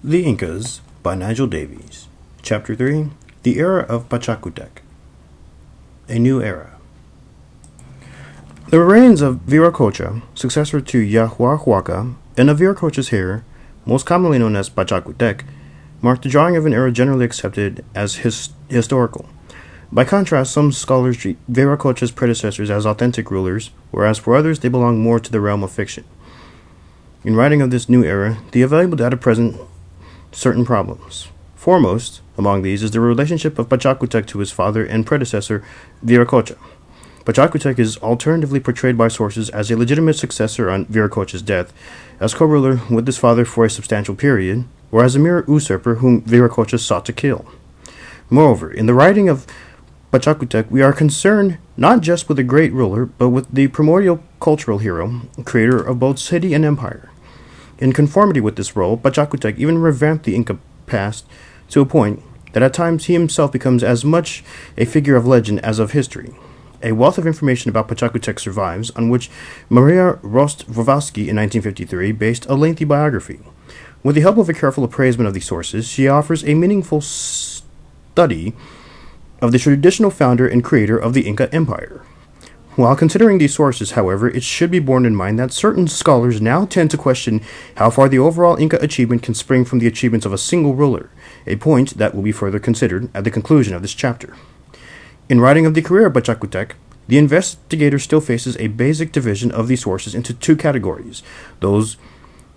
The Incas by Nigel Davies. Chapter 3 The Era of Pacha Codec. A New Era. The remains of Viracocha, successor to Yahuahuaca, and of Viracocha's heir, most commonly known as Pacha Codec, mark the drawing of an era generally accepted as historical. By contrast, some scholars treat Viracocha's predecessors as authentic rulers, whereas for others they belong more to the realm of fiction. In writing of this new era, the available data present certain problems. Foremost among these is the relationship of Pacha Codec to his father and predecessor, Viracocha. Pacha Codec is alternatively portrayed by sources as a legitimate successor on Viracocha's death, as co-ruler with his father for a substantial period, or as a mere usurper whom Viracocha sought to kill. Moreover, in the writing of Pacha Codec, we are concerned not just with a great ruler, but with the primordial cultural hero, creator of both city and empire. In conformity with this role, Pacha Codec even revamped the Inca past to a point that at times he himself becomes as much a figure of legend as of history. A wealth of information about Pacha Codec survives, on which Maria Rostrovalsky in 1953 based a lengthy biography. With the help of a careful appraisement of these sources, she offers a meaningful study of the traditional founder and creator of the Inca Empire. While considering these sources, however, it should be borne in mind that certain scholars now tend to question how far the overall Inca achievement can spring from the achievements of a single ruler, a point that will be further considered at the conclusion of this chapter. In writing of the career of Pacha Codec, the investigator still faces a basic division of these sources into two categories: those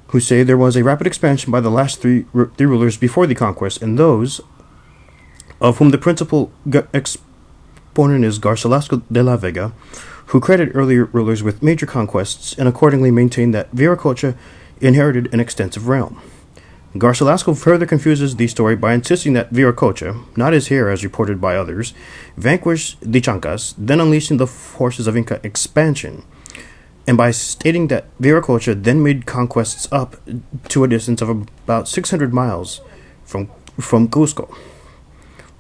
who say there was a rapid expansion by the last three rulers before the conquest, and those of whom the principal exponent is Garcilasco de la Vega, who credit earlier rulers with major conquests and accordingly maintain that Viracocha inherited an extensive realm. Garcilasco further confuses the story by insisting that Viracocha, not his heir as reported by others, vanquished the Incas, then unleashing the forces of Inca expansion, and by stating that Viracocha then made conquests up to a distance of about 600 miles from Cusco.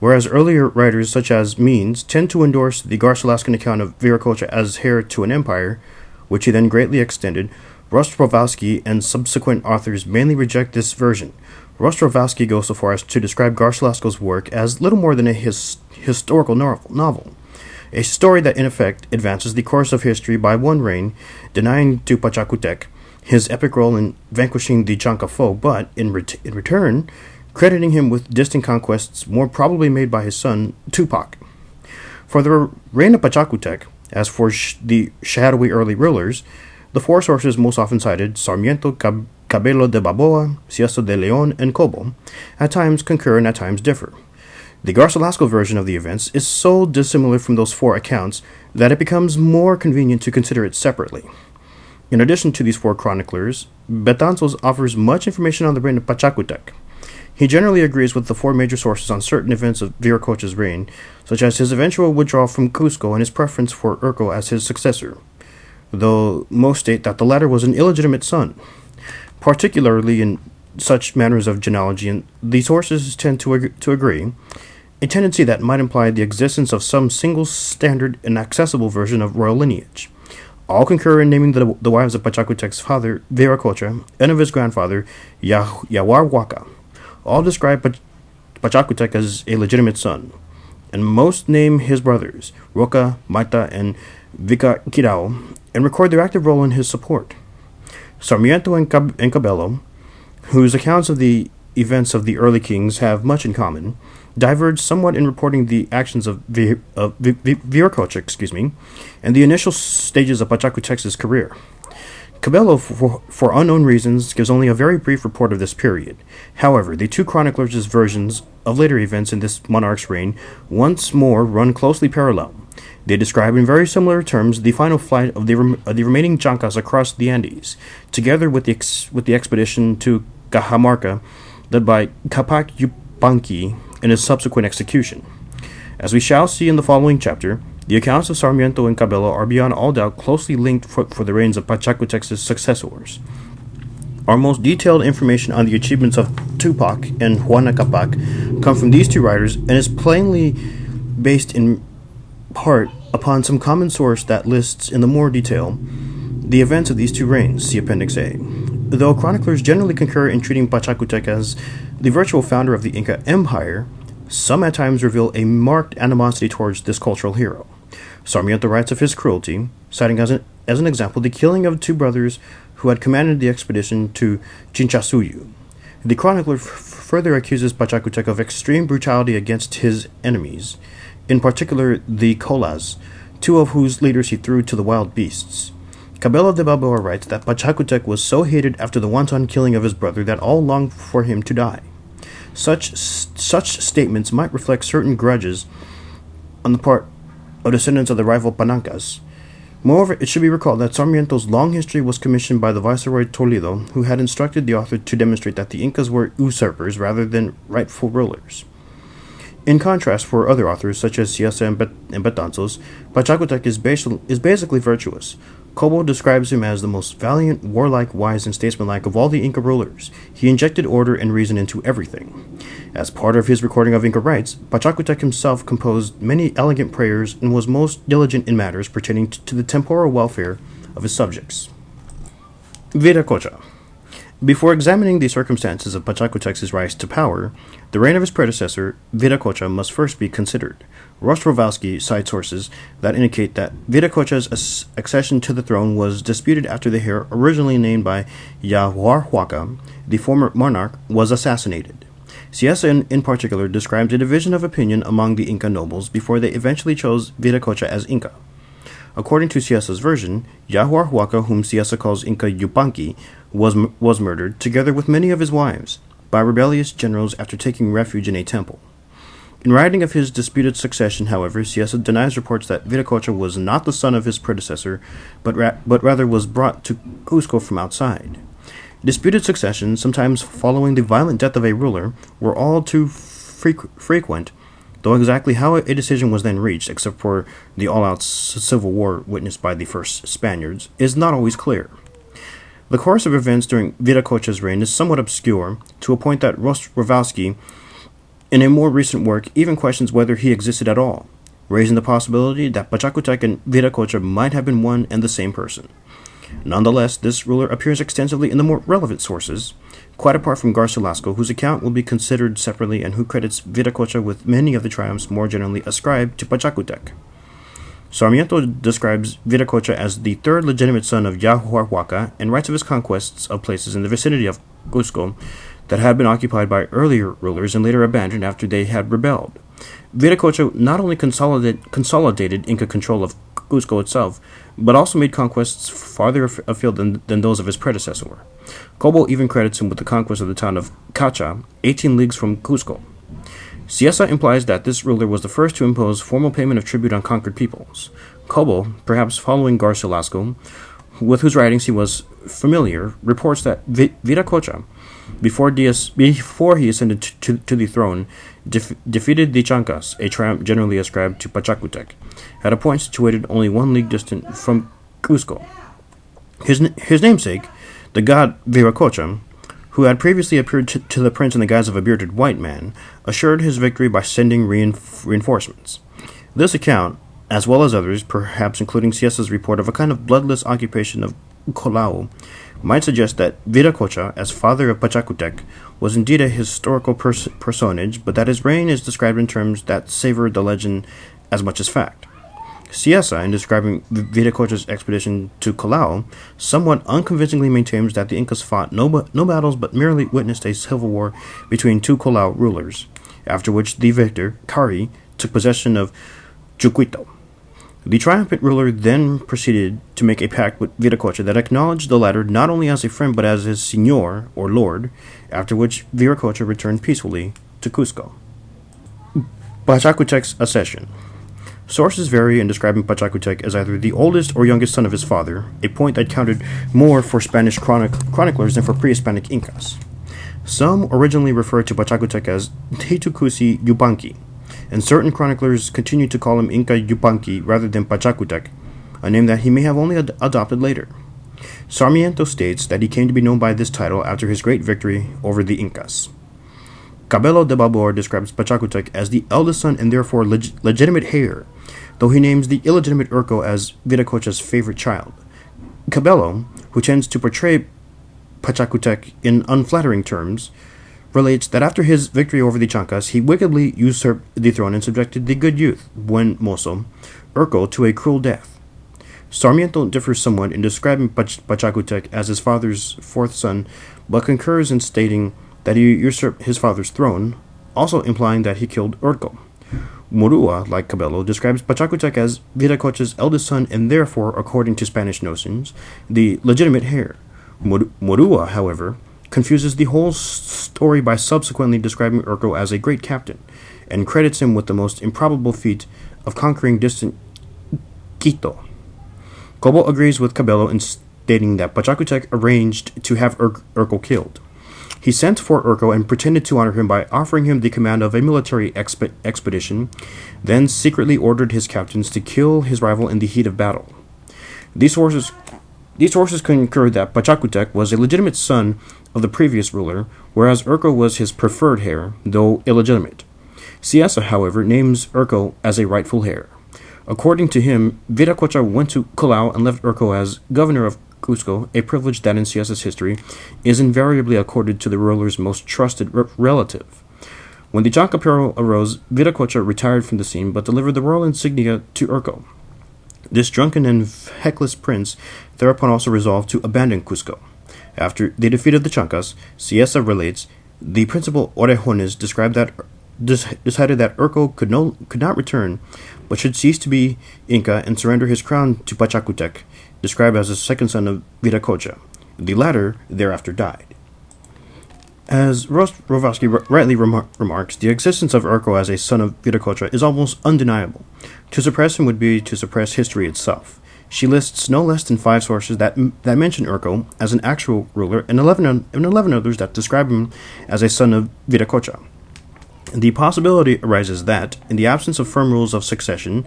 Whereas earlier writers such as Means tend to endorse the Garcilascan account of Viracocha as heir to an empire, which he then greatly extended, Rostrovalsky and subsequent authors mainly reject this version. Rostrovalsky goes so far as to describe Garcilasco's work as little more than a historical novel, a story that in effect advances the course of history by one reign, denying to Pacha Codec his epic role in vanquishing the Chanca foe, but in return crediting him with distant conquests more probably made by his son, Tupac. For the reign of Pacha Codec, as for the shadowy early rulers, the four sources most often cited, Sarmiento, Cabello de Balboa, Siesta de Leon, and Cobo, at times concur and at times differ. The Garcilasco version of the events is so dissimilar from those four accounts that it becomes more convenient to consider it separately. In addition to these four chroniclers, Betanzos offers much information on the reign of Pacha Codec. He generally agrees with the four major sources on certain events of Viracocha's reign, such as his eventual withdrawal from Cusco and his preference for Urco as his successor, though most state that the latter was an illegitimate son. Particularly in such matters of genealogy, and the sources tend to agree, a tendency that might imply the existence of some single standard and accessible version of royal lineage. All concur in naming the wives of Pacha Codec's father, Viracocha, and of his grandfather, Yahuahuaca. All describe Pacha Codec as a legitimate son, and most name his brothers, Roca, Maita, and Vicaquirao, and record their active role in his support. Sarmiento and Cabello, whose accounts of the events of the early kings have much in common, diverge somewhat in reporting the actions of Viracocha, and the initial stages of Pacha Codec's career. Cabello, for unknown reasons, gives only a very brief report of this period. However, the two chroniclers' versions of later events in this monarch's reign once more run closely parallel. They describe in very similar terms the final flight of the remaining Chancas across the Andes, together with the expedition to Cajamarca, led by Capac Yupanqui, and his subsequent execution. As we shall see in the following chapter, the accounts of Sarmiento and Cabello are beyond all doubt closely linked for the reigns of Pacha Codec's successors. Our most detailed information on the achievements of Tupac and Huayna Capac come from these two writers and is plainly based in part upon some common source that lists in the more detail the events of these two reigns. See Appendix A. Though chroniclers generally concur in treating Pacha Codec as the virtual founder of the Inca Empire, some at times reveal a marked animosity towards this cultural hero. Sarmiento writes of his cruelty, citing as an example the killing of two brothers who had commanded the expedition to Chinchasuyu. The chronicler further accuses Pacha Codec of extreme brutality against his enemies, in particular the Colas, two of whose leaders he threw to the wild beasts. Cabello de Balboa writes that Pacha Codec was so hated after the wanton killing of his brother that all longed for him to die. Such statements might reflect certain grudges on the part of descendants of the rival Panancas. Moreover, it should be recalled that Sarmiento's long history was commissioned by the Viceroy Toledo, who had instructed the author to demonstrate that the Incas were usurpers rather than rightful rulers. In contrast, for other authors, such as Cieza and Betanzos, Pacha Codec is basically virtuous. Cobo describes him as the most valiant, warlike, wise, and statesmanlike of all the Inca rulers. He injected order and reason into everything. As part of his recording of Inca rites, Pacha Codec himself composed many elegant prayers and was most diligent in matters pertaining to the temporal welfare of his subjects. Viracocha. Before examining the circumstances of Pacha Codec's rise to power, the reign of his predecessor, Viracocha, must first be considered. Rostrovsky cites sources that indicate that Viracocha's accession to the throne was disputed after the heir originally named by Yahuarhuaca, the former monarch, was assassinated. Cieza in particular describes a division of opinion among the Inca nobles before they eventually chose Viracocha as Inca. According to Cieza's version, Yahuarhuaca, whom Cieza calls Inca Yupanqui, was murdered, together with many of his wives, by rebellious generals after taking refuge in a temple. In writing of his disputed succession, however, Cieza denies reports that Viracocha was not the son of his predecessor, but rather was brought to Cusco from outside. Disputed successions, sometimes following the violent death of a ruler, were all too frequent, though exactly how a decision was then reached, except for the all-out civil war witnessed by the first Spaniards, is not always clear. The course of events during Viracocha's reign is somewhat obscure, to a point that Rostrovsky, in a more recent work, even questions whether he existed at all, raising the possibility that Pacha Codec and Viracocha might have been one and the same person. Nonetheless, this ruler appears extensively in the more relevant sources, quite apart from Garcilaso, whose account will be considered separately and who credits Viracocha with many of the triumphs more generally ascribed to Pacha Codec. Sarmiento describes Viracocha as the third legitimate son of Yahuarhuaca and writes of his conquests of places in the vicinity of Cusco that had been occupied by earlier rulers and later abandoned after they had rebelled. Viracocha not only consolidated Inca control of Cusco itself, but also made conquests farther afield than those of his predecessor. Cobo even credits him with the conquest of the town of Cacha, 18 leagues from Cusco. Cieza implies that this ruler was the first to impose formal payment of tribute on conquered peoples. Cobo, perhaps following Garcilaso, with whose writings he was familiar, reports that Viracocha, before he ascended to the throne, defeated the Chancas, a triumph generally ascribed to Pacha Codec, at a point situated only 1 league distant from Cusco. His namesake, the god Viracocha, who had previously appeared to the prince in the guise of a bearded white man, assured his victory by sending reinforcements. This account, as well as others, perhaps including Cieza's report of a kind of bloodless occupation of Colao, might suggest that Viracocha, as father of Pacha Codec, was indeed a historical personage, but that his reign is described in terms that savor the legend as much as fact. Cieza, in describing Viracocha's expedition to Colao, somewhat unconvincingly maintains that the Incas fought no battles but merely witnessed a civil war between two Colao rulers, after which the victor, Cari, took possession of Chucuito. The triumphant ruler then proceeded to make a pact with Viracocha that acknowledged the latter not only as a friend but as his señor, or lord, after which Viracocha returned peacefully to Cusco. Pacha Codec's accession. Sources vary in describing Pacha Codec as either the oldest or youngest son of his father, a point that counted more for Spanish chroniclers than for pre-Hispanic Incas. Some originally referred to Pacha Codec as Teitucusi Yupanqui, and certain chroniclers continued to call him Inca Yupanqui rather than Pacha Codec, a name that he may have only adopted later. Sarmiento states that he came to be known by this title after his great victory over the Incas. Cabello de Balboa describes Pacha Codec as the eldest son and therefore legitimate heir, though he names the illegitimate Urco as Viracocha's favorite child. Cabello, who tends to portray Pacha Codec in unflattering terms, relates that after his victory over the Chancas, he wickedly usurped the throne and subjected the good youth, buen mozo, Urco, to a cruel death. Sarmiento differs somewhat in describing Pacha Codec as his father's fourth son, but concurs in stating that he usurped his father's throne, also implying that he killed Urco. Murua, like Cabello, describes Pacha Codec as Viracocha's eldest son and therefore, according to Spanish notions, the legitimate heir. Murua, however, confuses the whole story by subsequently describing Urco as a great captain, and credits him with the most improbable feat of conquering distant Quito. Cobo agrees with Cabello in stating that Pacha Codec arranged to have Urco killed. He sent for Urco and pretended to honor him by offering him the command of a military expedition, then secretly ordered his captains to kill his rival in the heat of battle. These sources concur that Pacha Codec was a legitimate son of the previous ruler, whereas Urco was his preferred heir, though illegitimate. Cieza, however, names Urco as a rightful heir. According to him, Viracocha went to Callao and left Urco as governor of Cusco, a privilege that in Cieza's history is invariably accorded to the ruler's most trusted relative. When the Chanca peril arose, Viracocha retired from the scene but delivered the royal insignia to Urco. This drunken and feckless prince thereupon also resolved to abandon Cusco. After the defeat of the Chancas, Cieza relates, the principal Orejones decided that Urco could not return, but should cease to be Inca and surrender his crown to Pacha Codec, described as the second son of Viracocha. The latter thereafter died. As Rostrovsky rightly remarks, the existence of Urco as a son of Viracocha is almost undeniable. To suppress him would be to suppress history itself. She lists no less than 5 sources that mention Urco as an actual ruler and 11 others that describe him as a son of Viracocha. The possibility arises that, in the absence of firm rules of succession,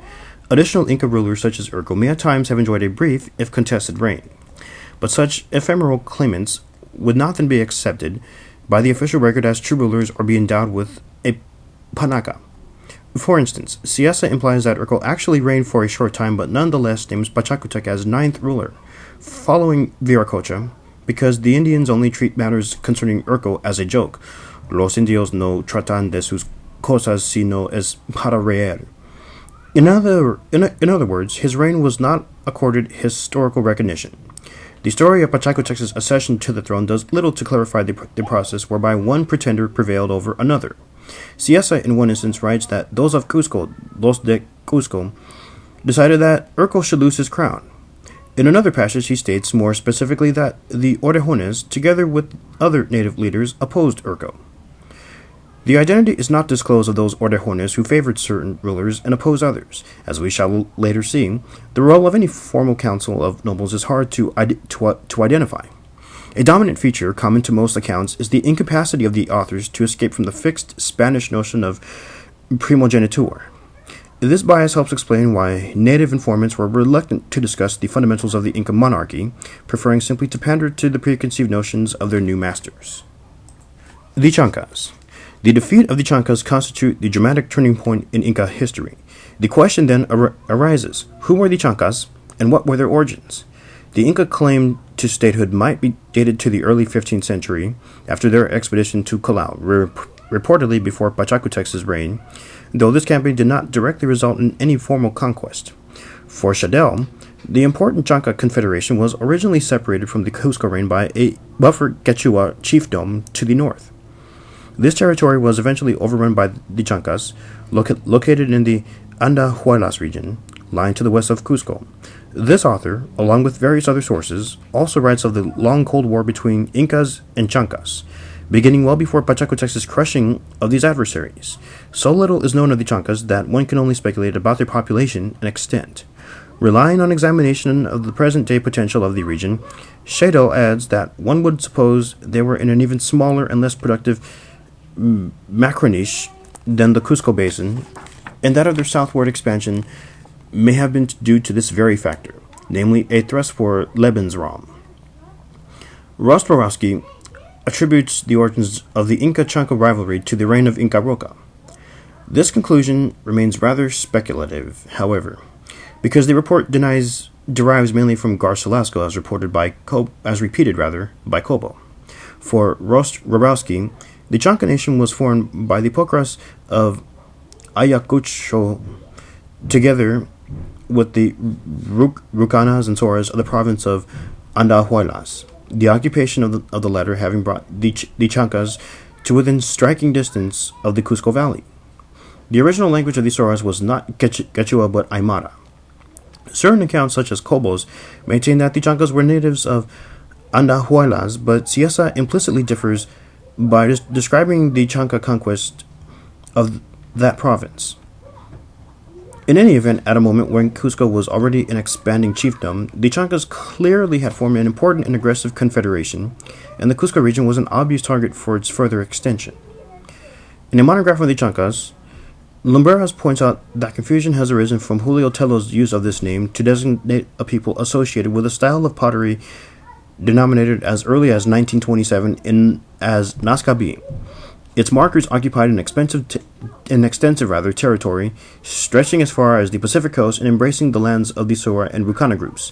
additional Inca rulers such as Urco may at times have enjoyed a brief, if contested, reign. But such ephemeral claimants would not then be accepted by the official record as true rulers or be endowed with a panaca. For instance, Cieza implies that Urco actually reigned for a short time but nonetheless names Pacha Codec as 9th ruler, following Viracocha, because the Indians only treat matters concerning Urco as a joke. Los indios no tratan de sus cosas sino es para reír. In other words, his reign was not accorded historical recognition. The story of Pacha Codec's accession to the throne does little to clarify the process whereby one pretender prevailed over another. Cieza, in one instance, writes that those of Cusco, los de Cusco, decided that Urco should lose his crown. In another passage, he states more specifically that the Orejones, together with other native leaders, opposed Urco. The identity is not disclosed of those Orejones who favored certain rulers and opposed others. As we shall later see, the role of any formal council of nobles is hard to identify. A dominant feature, common to most accounts, is the incapacity of the authors to escape from the fixed Spanish notion of primogeniture. This bias helps explain why native informants were reluctant to discuss the fundamentals of the Inca monarchy, preferring simply to pander to the preconceived notions of their new masters. The Chancas. The defeat of the Chancas constitute the dramatic turning point in Inca history. The question then arises, who were the Chancas, and what were their origins? The Inca claim to statehood might be dated to the early 15th century, after their expedition to Callao, reportedly before Pacha Codec's reign, though this campaign did not directly result in any formal conquest. For Chadel, the important Chanca confederation was originally separated from the Cusco reign by a buffer Quechua chiefdom to the north. This territory was eventually overrun by the Chancas, located in the Andahuaylas region, lying to the west of Cusco. This author, along with various other sources, also writes of the long Cold War between Incas and Chancas, beginning well before Pacha Codec's crushing of these adversaries. So little is known of the Chancas that one can only speculate about their population and extent. Relying on examination of the present-day potential of the region, Shadel adds that one would suppose they were in an even smaller and less productive macroniche than the Cusco basin, and that of their southward expansion may have been due to this very factor, namely a thrust for Lebensraum. Rostrovsky attributes the origins of the Inca-Chanca rivalry to the reign of Inca Roca. This conclusion remains rather speculative, however, because the report derives mainly from Garcilasco as repeated by Cobo. For Robrowski, the Chanca nation was formed by the Pocras of Ayacucho together with the Rucanas and Soras of the province of Andahuaylas, the occupation of the latter having brought the Chancas to within striking distance of the Cusco Valley. The original language of the Soras was not Quechua but Aymara. Certain accounts, such as Cobos, maintain that the Chancas were natives of Andahuaylas, but Ciesa implicitly differs by describing the Chanca conquest of that province. In any event, at a moment when Cusco was already an expanding chiefdom, the Chancas clearly had formed an important and aggressive confederation, and the Cusco region was an obvious target for its further extension. In a monograph on the Chancas, Lumbreras points out that confusion has arisen from Julio Tello's use of this name to designate a people associated with a style of pottery denominated as early as 1927 as Nazca. Its markers occupied an extensive territory, stretching as far as the Pacific coast and embracing the lands of the Sora and Rucana groups.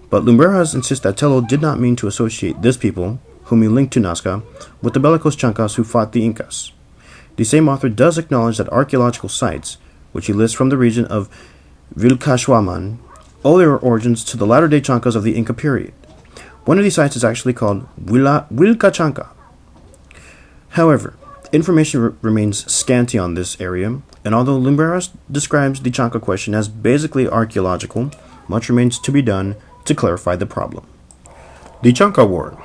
But Lumbreras insists that Tello did not mean to associate this people, whom he linked to Nazca, with the bellicose Chancas who fought the Incas. The same author does acknowledge that archaeological sites, which he lists from the region of Vilcashuaman, owe their origins to the latter-day Chancas of the Inca period. One of these sites is actually called Vilcachanca. However, information remains scanty on this area, and although Lumbreras describes the Chanca question as basically archaeological, much remains to be done to clarify the problem. The Chanca War.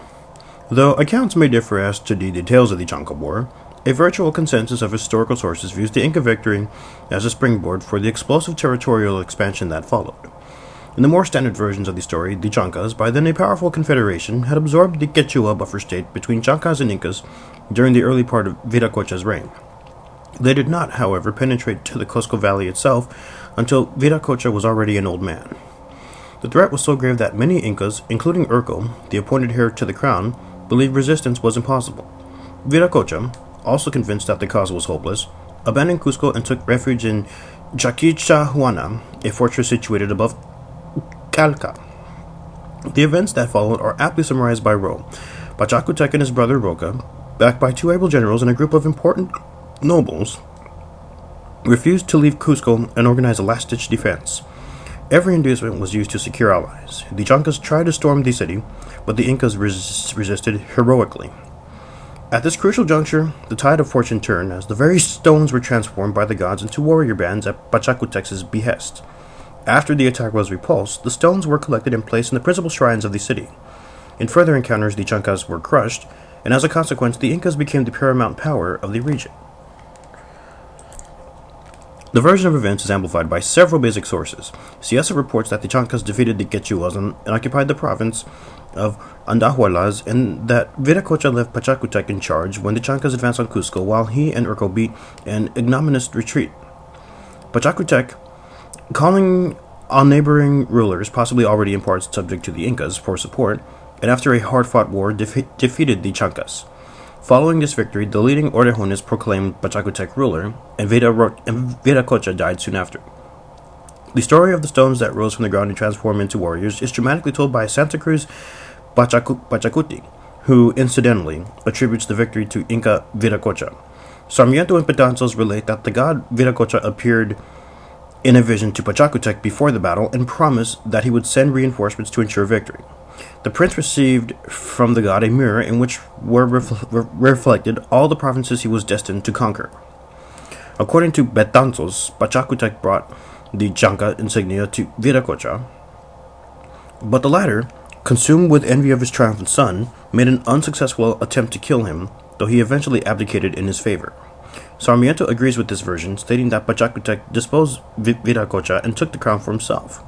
Though accounts may differ as to the details of the Chanca War, a virtual consensus of historical sources views the Inca victory as a springboard for the explosive territorial expansion that followed. In the more standard versions of the story, the Chancas, by then a powerful confederation, had absorbed the Quechua buffer state between Chancas and Incas during the early part of Viracocha's reign. They did not, however, penetrate to the Cusco Valley itself until Viracocha was already an old man. The threat was so grave that many Incas, including Urco, the appointed heir to the crown, believed resistance was impossible. Viracocha, also convinced that the cause was hopeless, abandoned Cusco and took refuge in Chaquichahuana, a fortress situated above Calca. The events that followed are aptly summarized by Ro. Pacha Codec and his brother Roca, backed by two able generals and a group of important nobles, refused to leave Cusco and organize a last-ditch defense. Every inducement was used to secure allies. The Chancas tried to storm the city, but the Incas resisted heroically. At this crucial juncture, the tide of fortune turned as the very stones were transformed by the gods into warrior bands at Pacha Codec's behest. After the attack was repulsed, the stones were collected and placed in the principal shrines of the city. In further encounters, the Chancas were crushed, and as a consequence, the Incas became the paramount power of the region. The version of events is amplified by several basic sources. Ciesa reports that the Chancas defeated the Quechuas and occupied the province of Andahuaylas, and that Viracocha left Pacha Codec in charge when the Chancas advanced on Cusco, while he and Urco beat an ignominious retreat. Pacha Codec, calling on neighboring rulers, possibly already in part subject to the Incas, for support, and after a hard-fought war, defeated the Chancas. Following this victory, the leading Orejones proclaimed Pacha Codec ruler, and Viracocha died soon after. The story of the stones that rose from the ground and transformed into warriors is dramatically told by Santa Cruz Pachacuti, who, incidentally, attributes the victory to Inca Viracocha. Sarmiento and Betanzos relate that the god Viracocha appeared in a vision to Pacha Codec before the battle and promised that he would send reinforcements to ensure victory. The prince received from the god a mirror in which were reflected all the provinces he was destined to conquer. According to Betanzos, Pacha Codec brought the Chanca insignia to Viracocha, but the latter, consumed with envy of his triumphant son, made an unsuccessful attempt to kill him, though he eventually abdicated in his favor. Sarmiento agrees with this version, stating that Pacha Codec disposed Viracocha and took the crown for himself.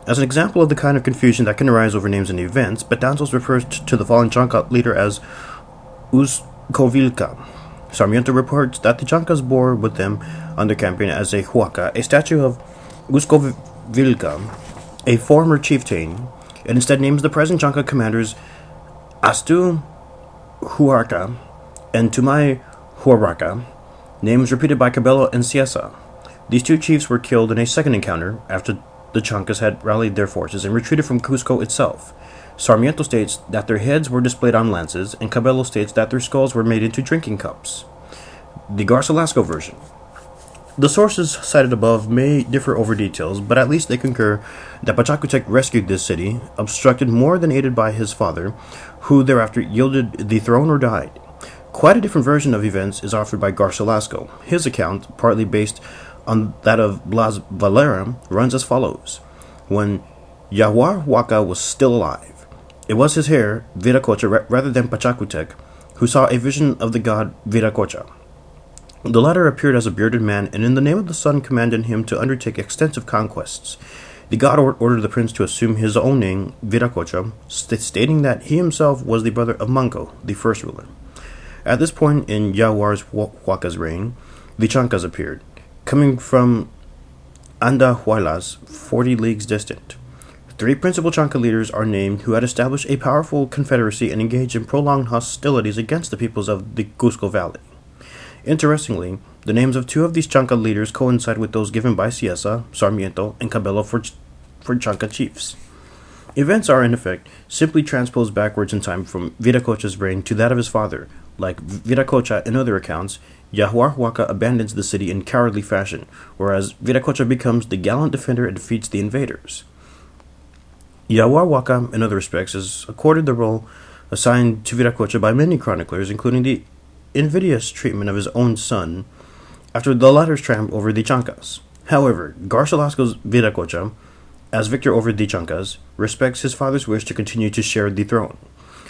As an example of the kind of confusion that can arise over names and events, Betanzos refers to the fallen Chanca leader as Uzcovilca. Sarmiento reports that the Chancas bore with them on their campaign as a huaca, a statue of Uzcovilca, a former chieftain, and instead names the present Chanca commanders Astu Huarca and Tumay Huaraca, names repeated by Cabello and Ciesa. These two chiefs were killed in a second encounter after the Chancas had rallied their forces and retreated from Cusco itself. Sarmiento states that their heads were displayed on lances, and Cabello states that their skulls were made into drinking cups. The Garcilaso version. The sources cited above may differ over details, but at least they concur that Pachacutec rescued this city, obstructed more than aided by his father, who thereafter yielded the throne or died. Quite a different version of events is offered by Garcilaso. His account, partly based on that of Blas Valera, runs as follows. When Yahuar Huaca was still alive, it was his heir, Viracocha, rather than Pachacutec, who saw a vision of the god Viracocha. The latter appeared as a bearded man, and in the name of the sun commanded him to undertake extensive conquests. The god ordered the prince to assume his own name, Viracocha, stating that he himself was the brother of Manco, the first ruler. At this point in Yahuar Huaca's reign, the Chancas appeared, coming from Andahuaylas, 40 leagues distant. 3 principal Chanca leaders are named who had established a powerful confederacy and engaged in prolonged hostilities against the peoples of the Cusco Valley. Interestingly, the names of 2 of these Chanca leaders coincide with those given by Cieza, Sarmiento, and Cabello for Chanca chiefs. Events are, in effect, simply transposed backwards in time from Viracocha's reign to that of his father. Like Viracocha in other accounts, Yahuar Huaca abandons the city in cowardly fashion, whereas Viracocha becomes the gallant defender and defeats the invaders. Yahuar Huaca, in other respects, is accorded the role assigned to Viracocha by many chroniclers, including the invidious treatment of his own son after the latter's triumph over the Chancas. However, Garcilaso's Viracocha, as victor over the Chancas, respects his father's wish to continue to share the throne.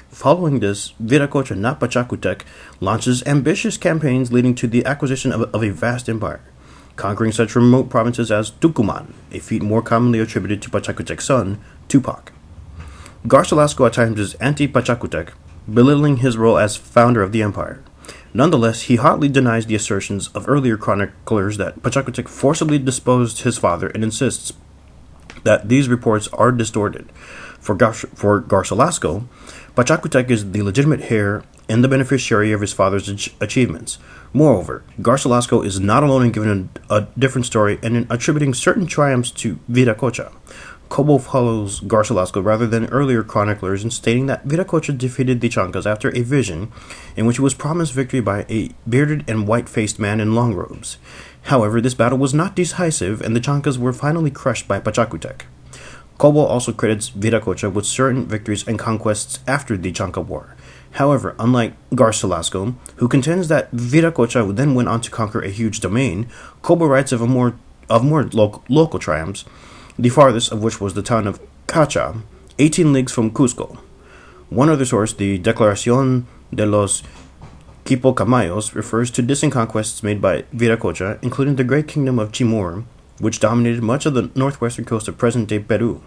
Following this, Viracocha, not Pachacutec, launches ambitious campaigns leading to the acquisition of a vast empire, conquering such remote provinces as Tucuman, a feat more commonly attributed to Pachacutec's son, Tupac. Garcilaso at times is anti-Pachacutec, belittling his role as founder of the empire. Nonetheless, he hotly denies the assertions of earlier chroniclers that Pachacutec forcibly deposed his father and insists that these reports are distorted. For Garcilaso, Pachacutec is the legitimate heir and the beneficiary of his father's achievements. Moreover, Garcilaso is not alone in giving a different story and in attributing certain triumphs to Viracocha. Cobo follows Garcilaso rather than earlier chroniclers in stating that Viracocha defeated the Chancas after a vision in which he was promised victory by a bearded and white-faced man in long robes. However, this battle was not decisive, and the Chancas were finally crushed by Pachacutec. Cobo also credits Viracocha with certain victories and conquests after the Chanca War. However, unlike Garcilaso, who contends that Viracocha then went on to conquer a huge domain, Cobo writes of more local triumphs, the farthest of which was the town of Cacha, 18 leagues from Cusco. One other source, the Declaración de los Quipocamayos, refers to distant conquests made by Viracocha, including the great kingdom of Timor, which dominated much of the northwestern coast of present-day Peru.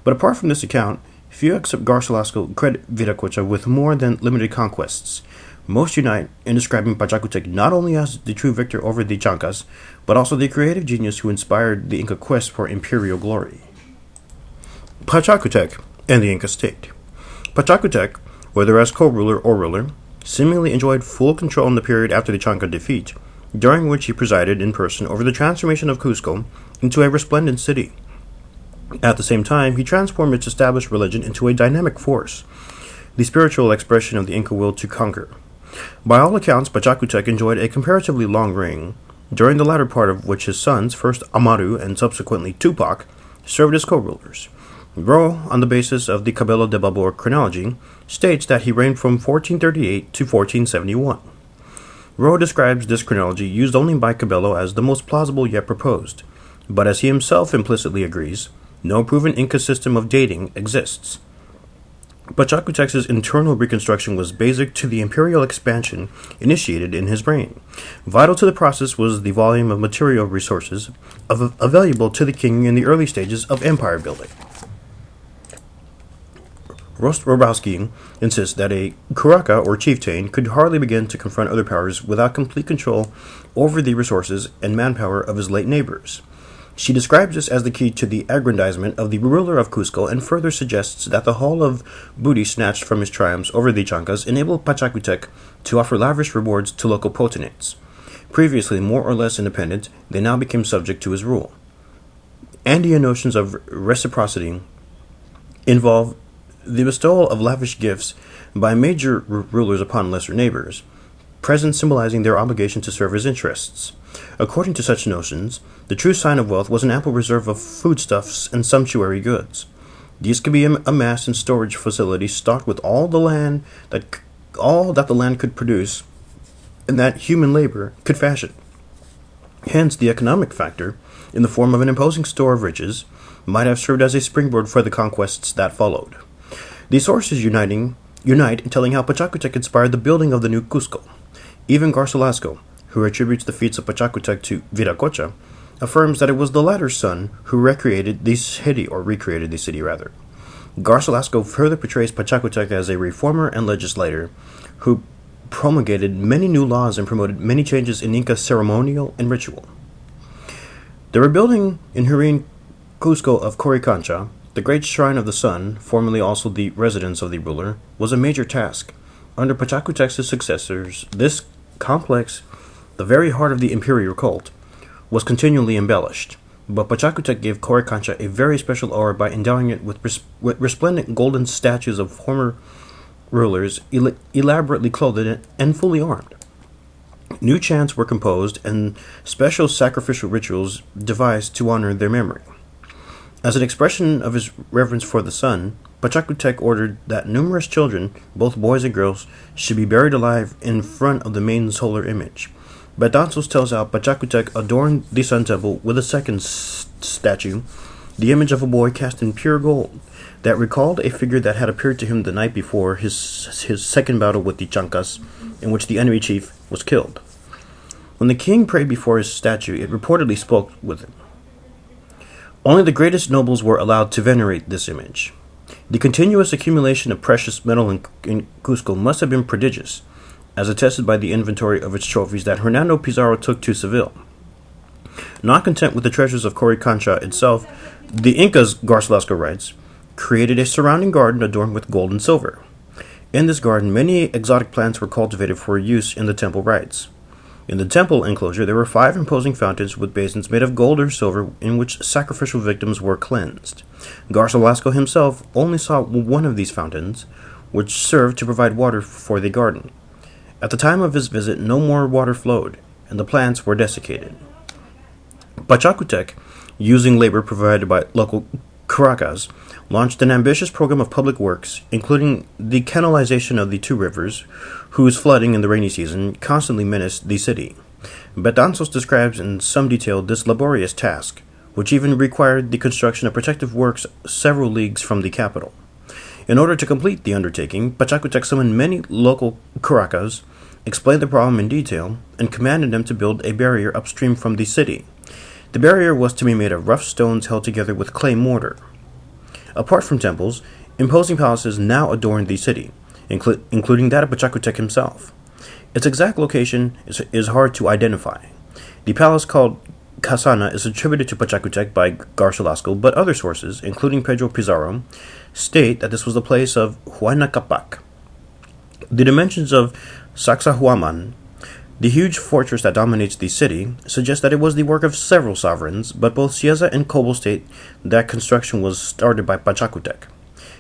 But apart from this account, few except Garcilaso credit Viracocha with more than limited conquests. Most unite in describing Pachacutec not only as the true victor over the Chancas, but also the creative genius who inspired the Inca quest for imperial glory. Pachacutec and the Inca state. Pachacutec, whether as co-ruler or ruler, seemingly enjoyed full control in the period after the Chanca defeat, during which he presided in person over the transformation of Cusco into a resplendent city. At the same time, he transformed its established religion into a dynamic force, the spiritual expression of the Inca will to conquer. By all accounts, Pachacutec enjoyed a comparatively long reign, during the latter part of which his sons, first Amaru and subsequently Tupac, served as co-rulers. Rowe, on the basis of the Cabello de Babor chronology, states that he reigned from 1438 to 1471. Rowe describes this chronology used only by Cabello as the most plausible yet proposed, but as he himself implicitly agrees, no proven Inca system of dating exists. Pachacutec's internal reconstruction was basic to the imperial expansion initiated in his reign. Vital to the process was the volume of material resources available to the king in the early stages of empire building. Rostropowski insists that a curaca or chieftain could hardly begin to confront other powers without complete control over the resources and manpower of his late neighbors. She describes this as the key to the aggrandizement of the ruler of Cusco and further suggests that the haul of booty snatched from his triumphs over the Chancas enabled Pachacutec to offer lavish rewards to local potentates. Previously more or less independent, they now became subject to his rule. Andean notions of reciprocity involve the bestowal of lavish gifts by major rulers upon lesser neighbors, presents symbolizing their obligation to serve his interests. According to such notions, the true sign of wealth was an ample reserve of foodstuffs and sumptuary goods. These could be amassed in storage facilities stocked with all that the land could produce and that human labor could fashion. Hence, the economic factor, in the form of an imposing store of riches, might have served as a springboard for the conquests that followed. These sources unite in telling how Pachacutec inspired the building of the new Cusco. Even Garcilaso, who attributes the feats of Pachacutec to Viracocha, affirms that it was the latter's son who recreated the city. Garcilaso further portrays Pachacutec as a reformer and legislator who promulgated many new laws and promoted many changes in Inca ceremonial and ritual. The rebuilding in Hurin Cusco of Coricancha, the great shrine of the sun, formerly also the residence of the ruler, was a major task. Under Pachacutec's successors, this complex, the very heart of the imperial cult, was continually embellished. But Pachacutec gave Coricancha a very special aura by endowing it with resplendent golden statues of former rulers, elaborately clothed and fully armed. New chants were composed and special sacrificial rituals devised to honor their memory. As an expression of his reverence for the sun, Pachacutec ordered that numerous children, both boys and girls, should be buried alive in front of the main solar image. Betanzos tells how Pachacutec adorned the sun temple with a second statue, the image of a boy cast in pure gold, that recalled a figure that had appeared to him the night before his second battle with the Chancas, in which the enemy chief was killed. When the king prayed before his statue, it reportedly spoke with him. Only the greatest nobles were allowed to venerate this image. The continuous accumulation of precious metal in Cusco must have been prodigious, as attested by the inventory of its trophies that Hernando Pizarro took to Seville. Not content with the treasures of Coricancha itself, the Incas, Garcilaso writes, created a surrounding garden adorned with gold and silver. In this garden, many exotic plants were cultivated for use in the temple rites. In the temple enclosure, there were 5 imposing fountains with basins made of gold or silver in which sacrificial victims were cleansed. Garcilaso himself only saw one of these fountains, which served to provide water for the garden. At the time of his visit, no more water flowed, and the plants were desiccated. Pachacutec, using labor provided by local Caracas, launched an ambitious program of public works, including the canalization of the 2 rivers, whose flooding in the rainy season constantly menaced the city. Betanzos describes in some detail this laborious task, which even required the construction of protective works several leagues from the capital. In order to complete the undertaking, Pachacutec summoned many local Caracas, explained the problem in detail, and commanded them to build a barrier upstream from the city. The barrier was to be made of rough stones held together with clay mortar. Apart from temples, imposing palaces now adorned the city, including that of Pachacutec himself. Its exact location is hard to identify. The palace called Casana is attributed to Pachacutec by Garcilaso, but other sources, including Pedro Pizarro, state that this was the place of Huayna Capac. The dimensions of Sacsayhuaman, the huge fortress that dominates the city, suggest that it was the work of several sovereigns, but both Cieza and Cobo state that construction was started by Pachacutec.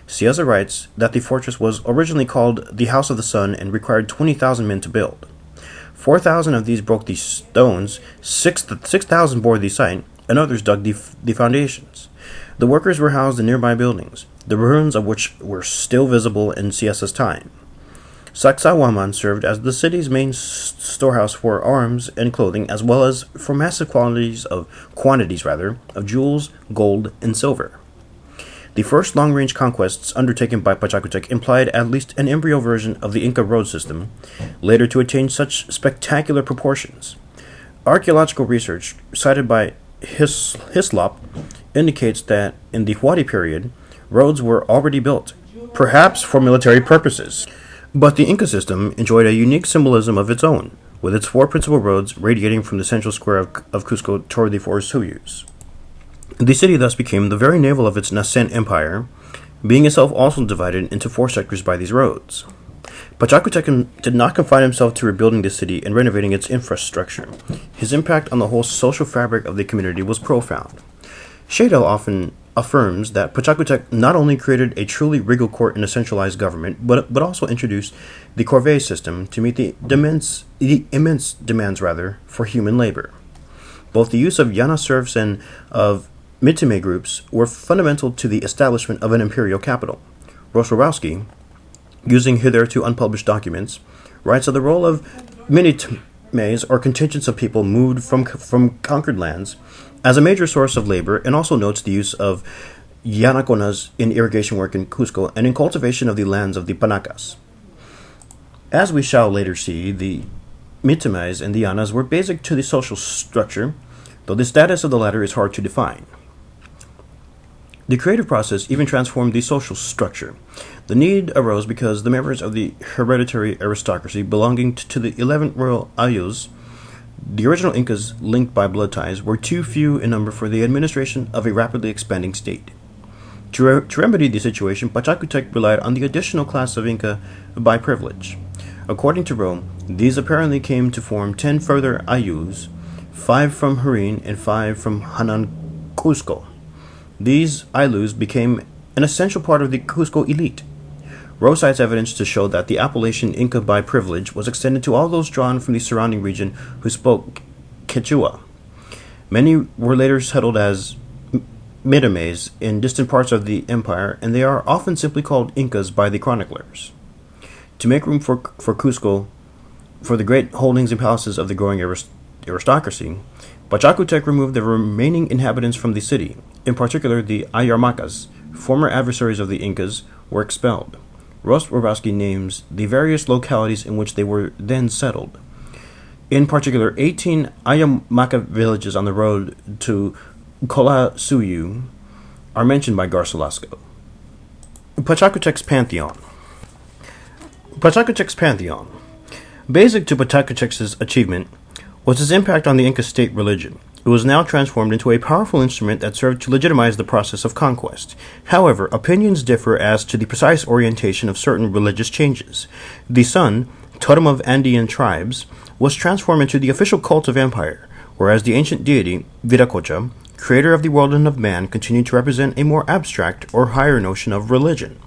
Cieza writes that the fortress was originally called the House of the Sun and required 20,000 men to build. 4,000 of these broke the stones, 6,000 bore the site, and others dug the foundations. The workers were housed in nearby buildings, the ruins of which were still visible in Cieza's time. Sacsayhuaman served as the city's main storehouse for arms and clothing, as well as for massive quantities of jewels, gold, and silver. The first long-range conquests undertaken by Pachacutec implied at least an embryo version of the Inca road system, later to attain such spectacular proportions. Archaeological research, cited by Hislop, indicates that in the Huari period, roads were already built, perhaps for military purposes. But the Inca system enjoyed a unique symbolism of its own, with its 4 principal roads radiating from the central square of Cusco toward the Forest Huyus. The city thus became the very navel of its nascent empire, being itself also divided into 4 sectors by these roads. Pachacutec did not confine himself to rebuilding the city and renovating its infrastructure. His impact on the whole social fabric of the community was profound. Shadel affirms that Pachacutec not only created a truly regal court and a centralized government, but also introduced the corvée system to meet the immense demands for human labor. Both the use of llana serfs and of mitime groups were fundamental to the establishment of an imperial capital. Rosworowski, using hitherto unpublished documents, writes of the role of mitimes or contingents of people moved from conquered lands as a major source of labor, and also notes the use of llanaconas in irrigation work in Cusco and in cultivation of the lands of the Panacas. As we shall later see, the mitimes and the llanas were basic to the social structure, though the status of the latter is hard to define. The creative process even transformed the social structure. The need arose because the members of the hereditary aristocracy belonging to the 11 royal ayllus, the original Incas linked by blood ties, were too few in number for the administration of a rapidly expanding state. To remedy the situation, Pachacutec relied on the additional class of Inca by privilege. According to Rome, these apparently came to form 10 further ayllus, 5 from Hurin and 5 from Hanan Cusco. These ayllus became an essential part of the Cusco elite. Rowe cites evidence to show that the appellation Inca by privilege was extended to all those drawn from the surrounding region who spoke Quechua. Many were later settled as mitimes in distant parts of the empire, and they are often simply called Incas by the chroniclers. To make room for Cusco, for the great holdings and palaces of the growing aristocracy, Pachacutec removed the remaining inhabitants from the city. In particular, the Ayarmacas, former adversaries of the Incas, were expelled. Rosworowski names the various localities in which they were then settled. In particular, 18 Ayamaca villages on the road to Colasuyu are mentioned by Garcilaso. Pachacutec's Pantheon. Pachacutec's Pantheon. Basic to Pachacutec's achievement was his impact on the Inca state religion. It was now transformed into a powerful instrument that served to legitimize the process of conquest. However, opinions differ as to the precise orientation of certain religious changes. The sun, totem of Andean tribes, was transformed into the official cult of empire, whereas the ancient deity, Viracocha, creator of the world and of man, continued to represent a more abstract or higher notion of religion.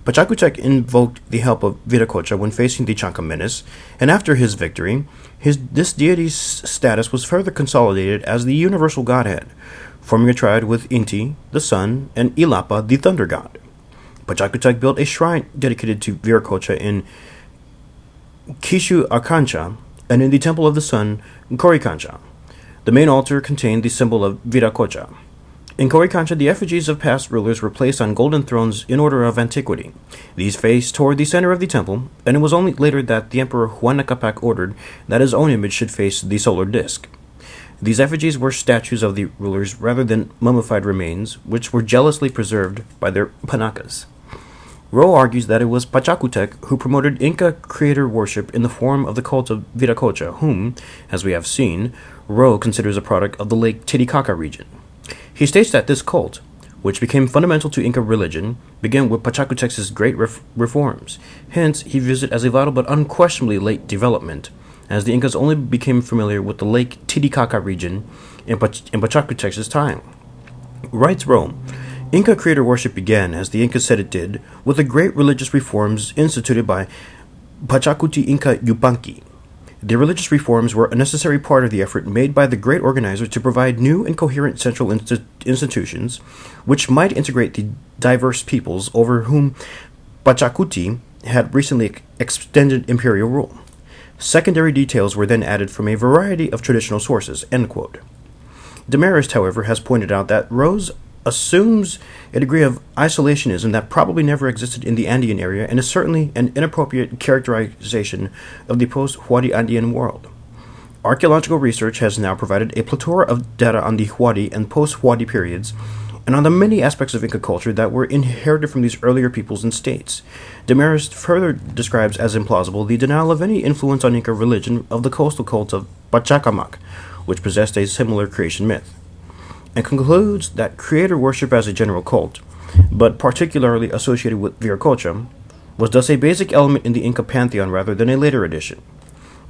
Pachacutec invoked the help of Viracocha when facing the Chanca menace, and after his victory, this deity's status was further consolidated as the universal godhead, forming a triad with Inti, the sun, and Ilapa, the thunder god. Pachacutec built a shrine dedicated to Viracocha in Kishu Akancha, and in the temple of the sun, Coricancha. The main altar contained the symbol of Viracocha. In Coricancha, the effigies of past rulers were placed on golden thrones in order of antiquity. These faced toward the center of the temple, and it was only later that the Emperor Huayna Capac ordered that his own image should face the solar disk. These effigies were statues of the rulers rather than mummified remains, which were jealously preserved by their Panacas. Rowe argues that it was Pachacutec who promoted Inca creator worship in the form of the cult of Viracocha, whom, as we have seen, Rowe considers a product of the Lake Titicaca region. He states that this cult, which became fundamental to Inca religion, began with Pachacutec's great reforms. Hence, he views it as a vital but unquestionably late development, as the Incas only became familiar with the Lake Titicaca region in Pachacutec's time. Writes Rome, Inca creator worship began, as the Incas said it did, with the great religious reforms instituted by Pachacuti Inca Yupanqui. The religious reforms were a necessary part of the effort made by the great organizer to provide new and coherent central institutions which might integrate the diverse peoples over whom Pachacuti had recently extended imperial rule. Secondary details were then added from a variety of traditional sources. End quote. Demarest, however, has pointed out that Rose assumes a degree of isolationism that probably never existed in the Andean area and is certainly an inappropriate characterization of the post-Huadi Andean world. Archaeological research has now provided a plethora of data on the Huadi and post-Huadi periods and on the many aspects of Inca culture that were inherited from these earlier peoples and states. Demarest further describes as implausible the denial of any influence on Inca religion of the coastal cult of Pachacamac, which possessed a similar creation myth, and concludes that creator worship as a general cult, but particularly associated with Viracocha, was thus a basic element in the Inca pantheon rather than a later addition.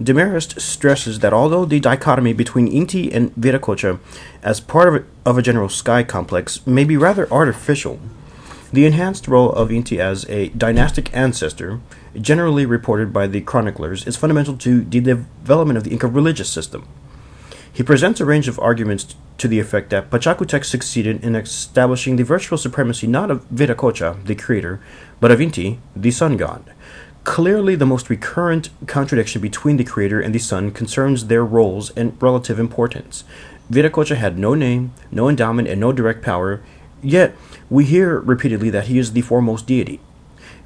Demarest stresses that although the dichotomy between Inti and Vedic Culture as part of a general sky complex may be rather artificial, the enhanced role of Inti as a dynastic ancestor, generally reported by the chroniclers, is fundamental to the development of the Inca religious system. He presents a range of arguments to the effect that Pacha Codec succeeded in establishing the virtual supremacy not of Vedic Culture, the creator, but of Inti, the sun god. Clearly, the most recurrent contradiction between the creator and the sun concerns their roles and relative importance. Vedic Culture had no name, no endowment, and no direct power, yet we hear repeatedly that he is the foremost deity.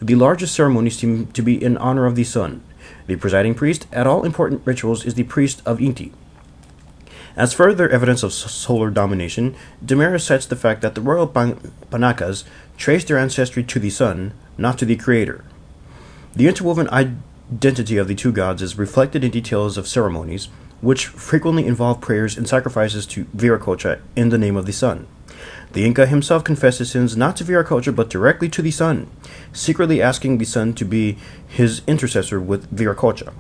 The largest ceremonies seem to be in honor of the sun. The presiding priest at all important rituals is the priest of Inti. As further evidence of solar domination, Demarest cites the fact that the royal Panakas trace their ancestry to the sun, not to the creator. The interwoven identity of the two gods is reflected in details of ceremonies, which frequently involve prayers and sacrifices to Viracocha in the name of the sun. The Inca himself confessed his sins not to Viracocha but directly to the sun, secretly asking the sun to be his intercessor with Viracocha.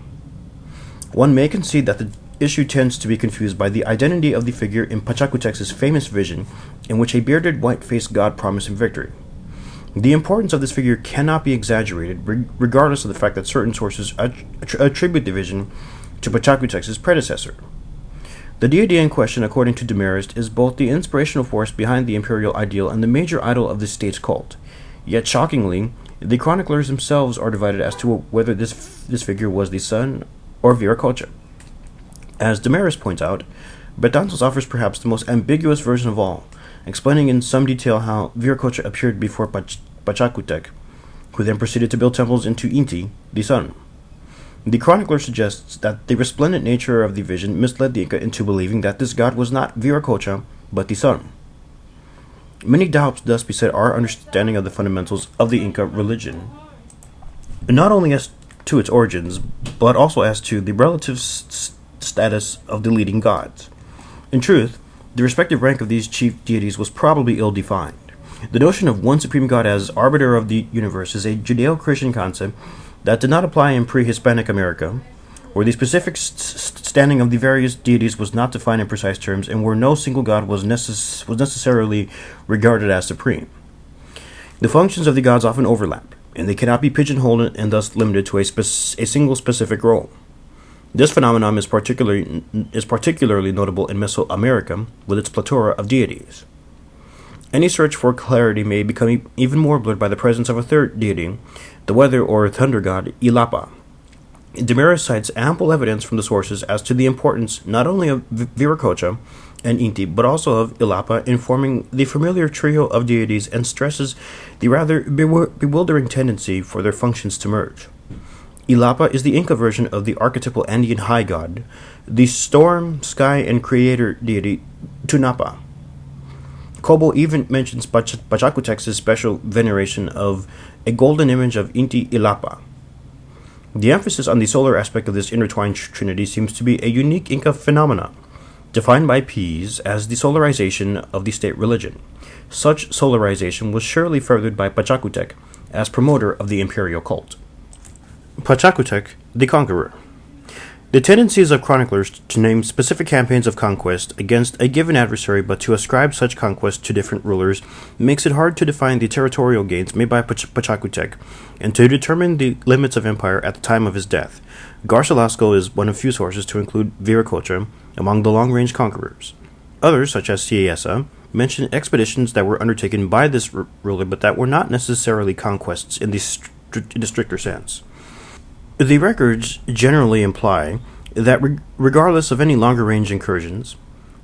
One may concede that the issue tends to be confused by the identity of the figure in Pacha Codec's famous vision, in which a bearded, white-faced god promised him victory. The importance of this figure cannot be exaggerated, regardless of the fact that certain sources attribute the vision to Pacha Codec's predecessor. The deity in question, according to Demarest, is both the inspirational force behind the imperial ideal and the major idol of the state's cult. Yet, shockingly, the chroniclers themselves are divided as to whether this figure was the sun or Viracocha. As Demarest points out, Betanzos offers perhaps the most ambiguous version of all, explaining in some detail how Viracocha appeared before Pacha Codec, who then proceeded to build temples into Inti, the sun. The chronicler suggests that the resplendent nature of the vision misled the Inca into believing that this god was not Viracocha, but the sun. Many doubts thus beset our understanding of the fundamentals of the Inca religion, not only as to its origins, but also as to the relative status of the leading gods. In truth, the respective rank of these chief deities was probably ill-defined. The notion of one supreme god as arbiter of the universe is a Judeo-Christian concept that did not apply in pre-Hispanic America, where the specific standing of the various deities was not defined in precise terms and where no single god was necessarily regarded as supreme. The functions of the gods often overlap, and they cannot be pigeonholed and thus limited to a single specific role. This phenomenon is particularly notable in Mesoamerica, with its plethora of deities. Any search for clarity may become even more blurred by the presence of a third deity, the weather or thunder god Ilapa. Demarest cites ample evidence from the sources as to the importance not only of Viracocha and Inti, but also of Ilapa in forming the familiar trio of deities, and stresses the rather bewildering tendency for their functions to merge. Ilapa is the Inca version of the archetypal Andean high god, the storm, sky, and creator deity Tunapa. Cobo even mentions Pacha Codec's special veneration of a golden image of Inti Ilapa. The emphasis on the solar aspect of this intertwined trinity seems to be a unique Inca phenomenon, defined by Pease as the solarization of the state religion. Such solarization was surely furthered by Pacha Codec as promoter of the imperial cult. Pacha Codec, the Conqueror. The tendencies of chroniclers to name specific campaigns of conquest against a given adversary but to ascribe such conquest to different rulers makes it hard to define the territorial gains made by Pacha Codec and to determine the limits of empire at the time of his death. Garcilasco is one of few sources to include Viracocha among the long-range conquerors. Others, such as Ciesa, mention expeditions that were undertaken by this ruler but that were not necessarily conquests in the stricter sense. The records generally imply that regardless of any longer-range incursions,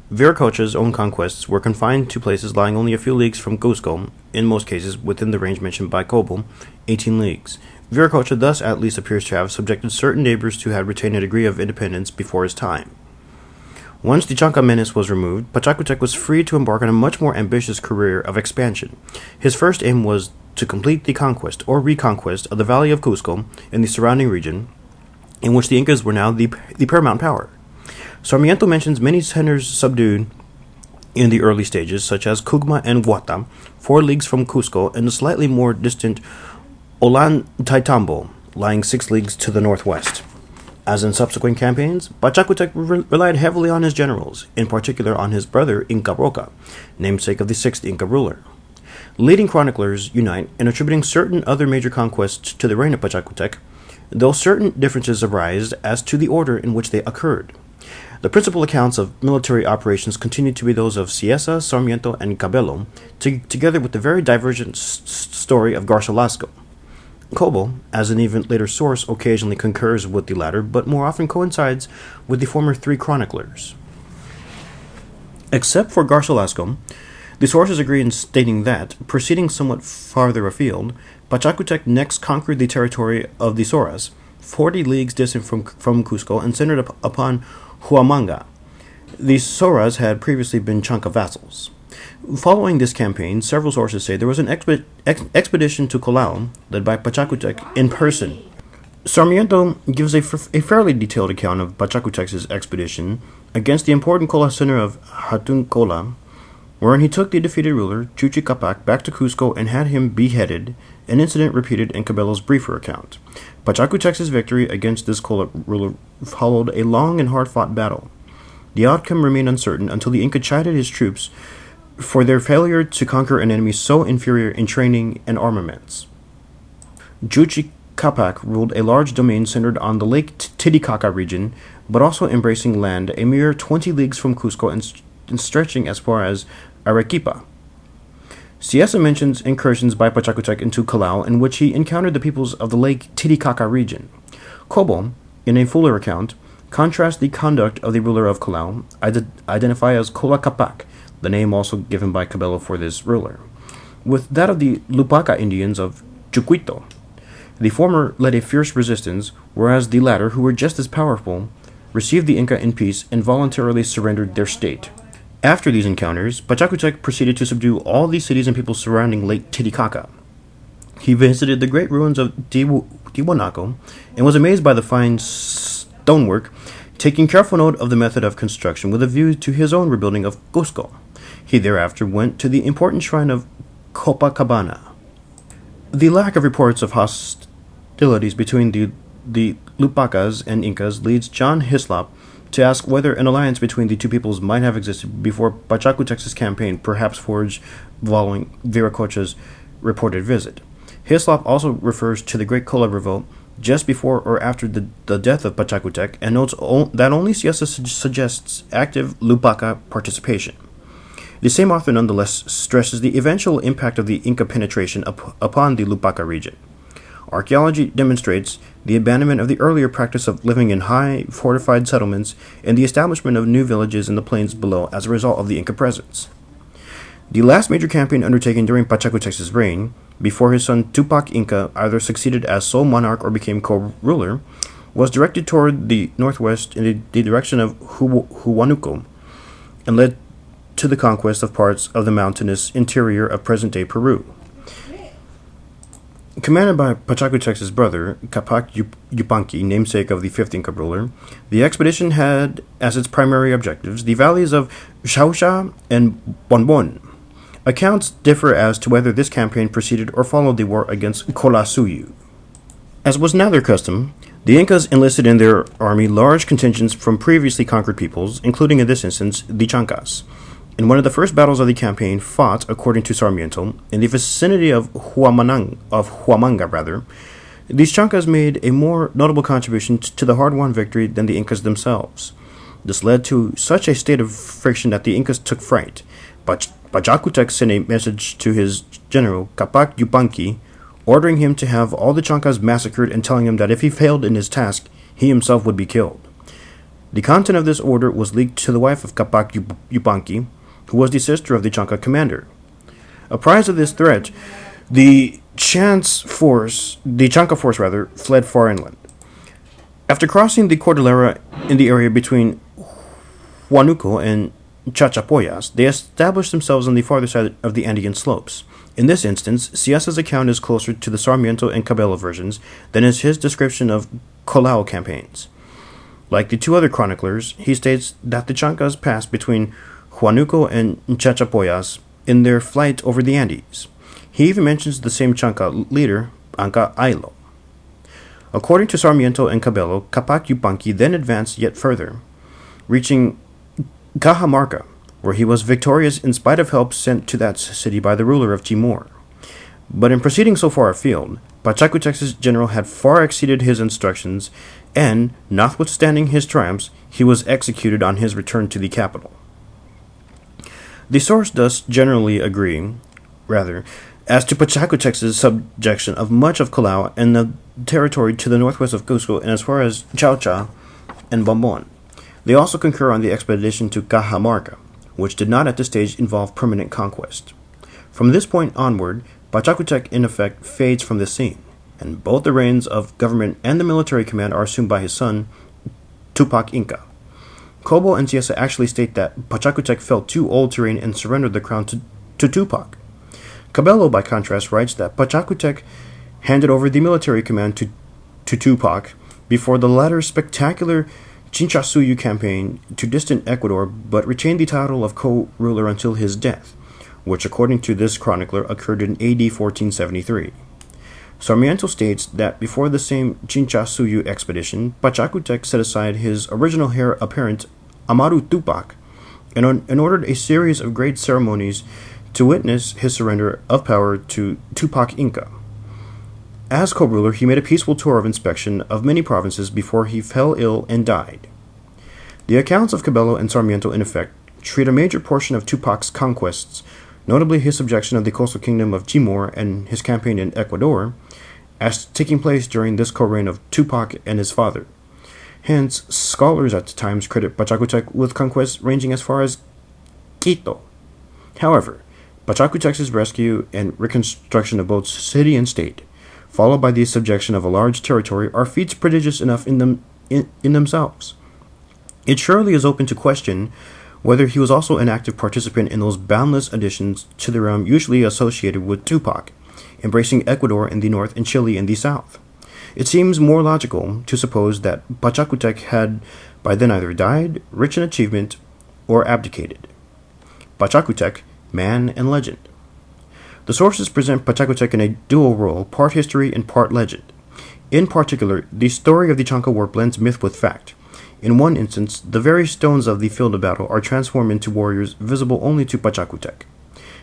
Viracocha's own conquests were confined to places lying only a few leagues from Cusco, in most cases within the range mentioned by Cobo, 18 leagues. Viracocha thus at least appears to have subjected certain neighbors who had retained a degree of independence before his time. Once the Chanca menace was removed, Pacha Codec was free to embark on a much more ambitious career of expansion. His first aim was to complete the conquest or reconquest of the Valley of Cusco and the surrounding region, in which the Incas were now the paramount power. Sarmiento mentions many centers subdued in the early stages, such as Cugma and Guata, 4 leagues from Cusco, and the slightly more distant Ollantaytambo, lying 6 leagues to the northwest. As in subsequent campaigns, Pacha Codec relied heavily on his generals, in particular on his brother Inca Roca, namesake of the 6th Inca ruler. Leading chroniclers unite in attributing certain other major conquests to the reign of Pacha Codec, though certain differences arise as to the order in which they occurred. The principal accounts of military operations continue to be those of Cieza, Sarmiento, and Cabello, together with the very divergent story of Garcilaso. Cobo, as an even later source, occasionally concurs with the latter, but more often coincides with the former 3 chroniclers. Except for Garcilaso, the sources agree in stating that, proceeding somewhat farther afield, Pacha Codec next conquered the territory of the Soras, 40 leagues distant from Cusco, and centered upon Huamanga. The Soras had previously been Chanca vassals. Following this campaign, several sources say there was an expedition to Collao, led by Pacha Codec in person. Sarmiento gives a fairly detailed account of Pacha Codec's expedition against the important Cola center of Hatun Cola, wherein he took the defeated ruler, Chuchi Capac, back to Cusco and had him beheaded, an incident repeated in Cabello's briefer account. Pacha Codec's victory against this Cola ruler followed a long and hard-fought battle. The outcome remained uncertain until the Inca chided his troops for their failure to conquer an enemy so inferior in training and armaments. Chuchi Capac ruled a large domain centered on the Lake Titicaca region, but also embracing land a mere 20 leagues from Cusco and stretching as far as Arequipa. Cieza mentions incursions by Pacha Codec into Callao, in which he encountered the peoples of the Lake Titicaca region. Cobo, in a fuller account, contrasts the conduct of the ruler of Callao, identified as Cola Capac, the name also given by Cabello for this ruler, with that of the Lupaca Indians of Chucuito. The former led a fierce resistance, whereas the latter, who were just as powerful, received the Inca in peace and voluntarily surrendered their state. After these encounters, Pacha Codec proceeded to subdue all the cities and peoples surrounding Lake Titicaca. He visited the great ruins of Tiwanaku and was amazed by the fine stonework, taking careful note of the method of construction with a view to his own rebuilding of Cusco. He thereafter went to the important shrine of Copacabana. The lack of reports of hostilities between the Lupacas and Incas leads John Hislop to ask whether an alliance between the two peoples might have existed before Pacha Codec's campaign, perhaps forged following Viracocha's reported visit. Hislop also refers to the Great Cola Revolt just before or after the death of Pacha Codec, and notes that only Cieza suggests active Lupaca participation. The same author nonetheless stresses the eventual impact of the Inca penetration upon the Lupaca region. Archaeology demonstrates the abandonment of the earlier practice of living in high fortified settlements and the establishment of new villages in the plains below as a result of the Inca presence. The last major campaign undertaken during Pacha Codec's reign, before his son Tupac Inca either succeeded as sole monarch or became co-ruler, was directed toward the northwest in the direction of Huánuco, and led to the conquest of parts of the mountainous interior of present-day Peru. Commanded by Pacha Codec's brother, Capac Yupanqui, namesake of the 5th Inca ruler, the expedition had as its primary objectives the valleys of Xauxa and Bonbon. Accounts differ as to whether this campaign preceded or followed the war against Colasuyu. As was now their custom, the Incas enlisted in their army large contingents from previously conquered peoples, including in this instance the Chancas. In one of the first battles of the campaign, fought, according to Sarmiento, in the vicinity of Huamanga, these Chancas made a more notable contribution to the hard-won victory than the Incas themselves. This led to such a state of friction that the Incas took fright. But Pacha Codec sent a message to his general, Capac Yupanqui, ordering him to have all the Chancas massacred and telling him that if he failed in his task, he himself would be killed. The content of this order was leaked to the wife of Capac Yupanqui, who was the sister of the Chanca commander. Apprised of this threat, the Chanca force fled far inland. After crossing the Cordillera in the area between Huánuco and Chachapoyas, they established themselves on the farther side of the Andean slopes. In this instance, Cieza's account is closer to the Sarmiento and Cabello versions than is his description of Collao campaigns. Like the two other chroniclers, he states that the Chancas passed between Huánuco and Chachapoyas in their flight over the Andes. He even mentions the same Chanca leader, Anca Ailo. According to Sarmiento and Cabello, Capac Yupanqui then advanced yet further, reaching Cajamarca, where he was victorious in spite of help sent to that city by the ruler of Timor. But in proceeding so far afield, Pachacutec's general had far exceeded his instructions, and, notwithstanding his triumphs, he was executed on his return to the capital. The source does generally agree, as to Pachacutec's subjection of much of Callao and the territory to the northwest of Cusco and as far as Chaucha and Bombon. They also concur on the expedition to Cajamarca, which did not at this stage involve permanent conquest. From this point onward, Pachacutec in effect fades from the scene, and both the reins of government and the military command are assumed by his son, Tupac Inca. Cobo and Ciesa actually state that Pachacutec felt too old to reign and surrendered the crown to Tupac. Cabello, by contrast, writes that Pachacutec handed over the military command to Tupac before the latter's spectacular Chinchasuyu campaign to distant Ecuador, but retained the title of co-ruler until his death, which according to this chronicler occurred in AD 1473. Sarmiento states that before the same Chinchasuyu expedition, Pachacutec set aside his original heir apparent Amaru Tupac and ordered a series of great ceremonies to witness his surrender of power to Tupac Inca. As co-ruler, he made a peaceful tour of inspection of many provinces before he fell ill and died. The accounts of Cabello and Sarmiento, in effect, treat a major portion of Tupac's conquests, notably his subjection of the coastal kingdom of Timor and his campaign in Ecuador, as taking place during this co-reign of Tupac and his father. Hence, scholars at times credit Pachacutec with conquests ranging as far as Quito. However, Pachacutec's rescue and reconstruction of both city and state, followed by the subjection of a large territory, are feats prodigious enough in themselves. It surely is open to question whether he was also an active participant in those boundless additions to the realm usually associated with Tupac, embracing Ecuador in the north and Chile in the south. It seems more logical to suppose that Pachacutec had by then either died, rich in achievement, or abdicated. Pachacutec, man and legend. The sources present Pachacutec in a dual role, part history and part legend. In particular, the story of the Chanca War blends myth with fact. In one instance, the very stones of the field of battle are transformed into warriors visible only to Pachacutec.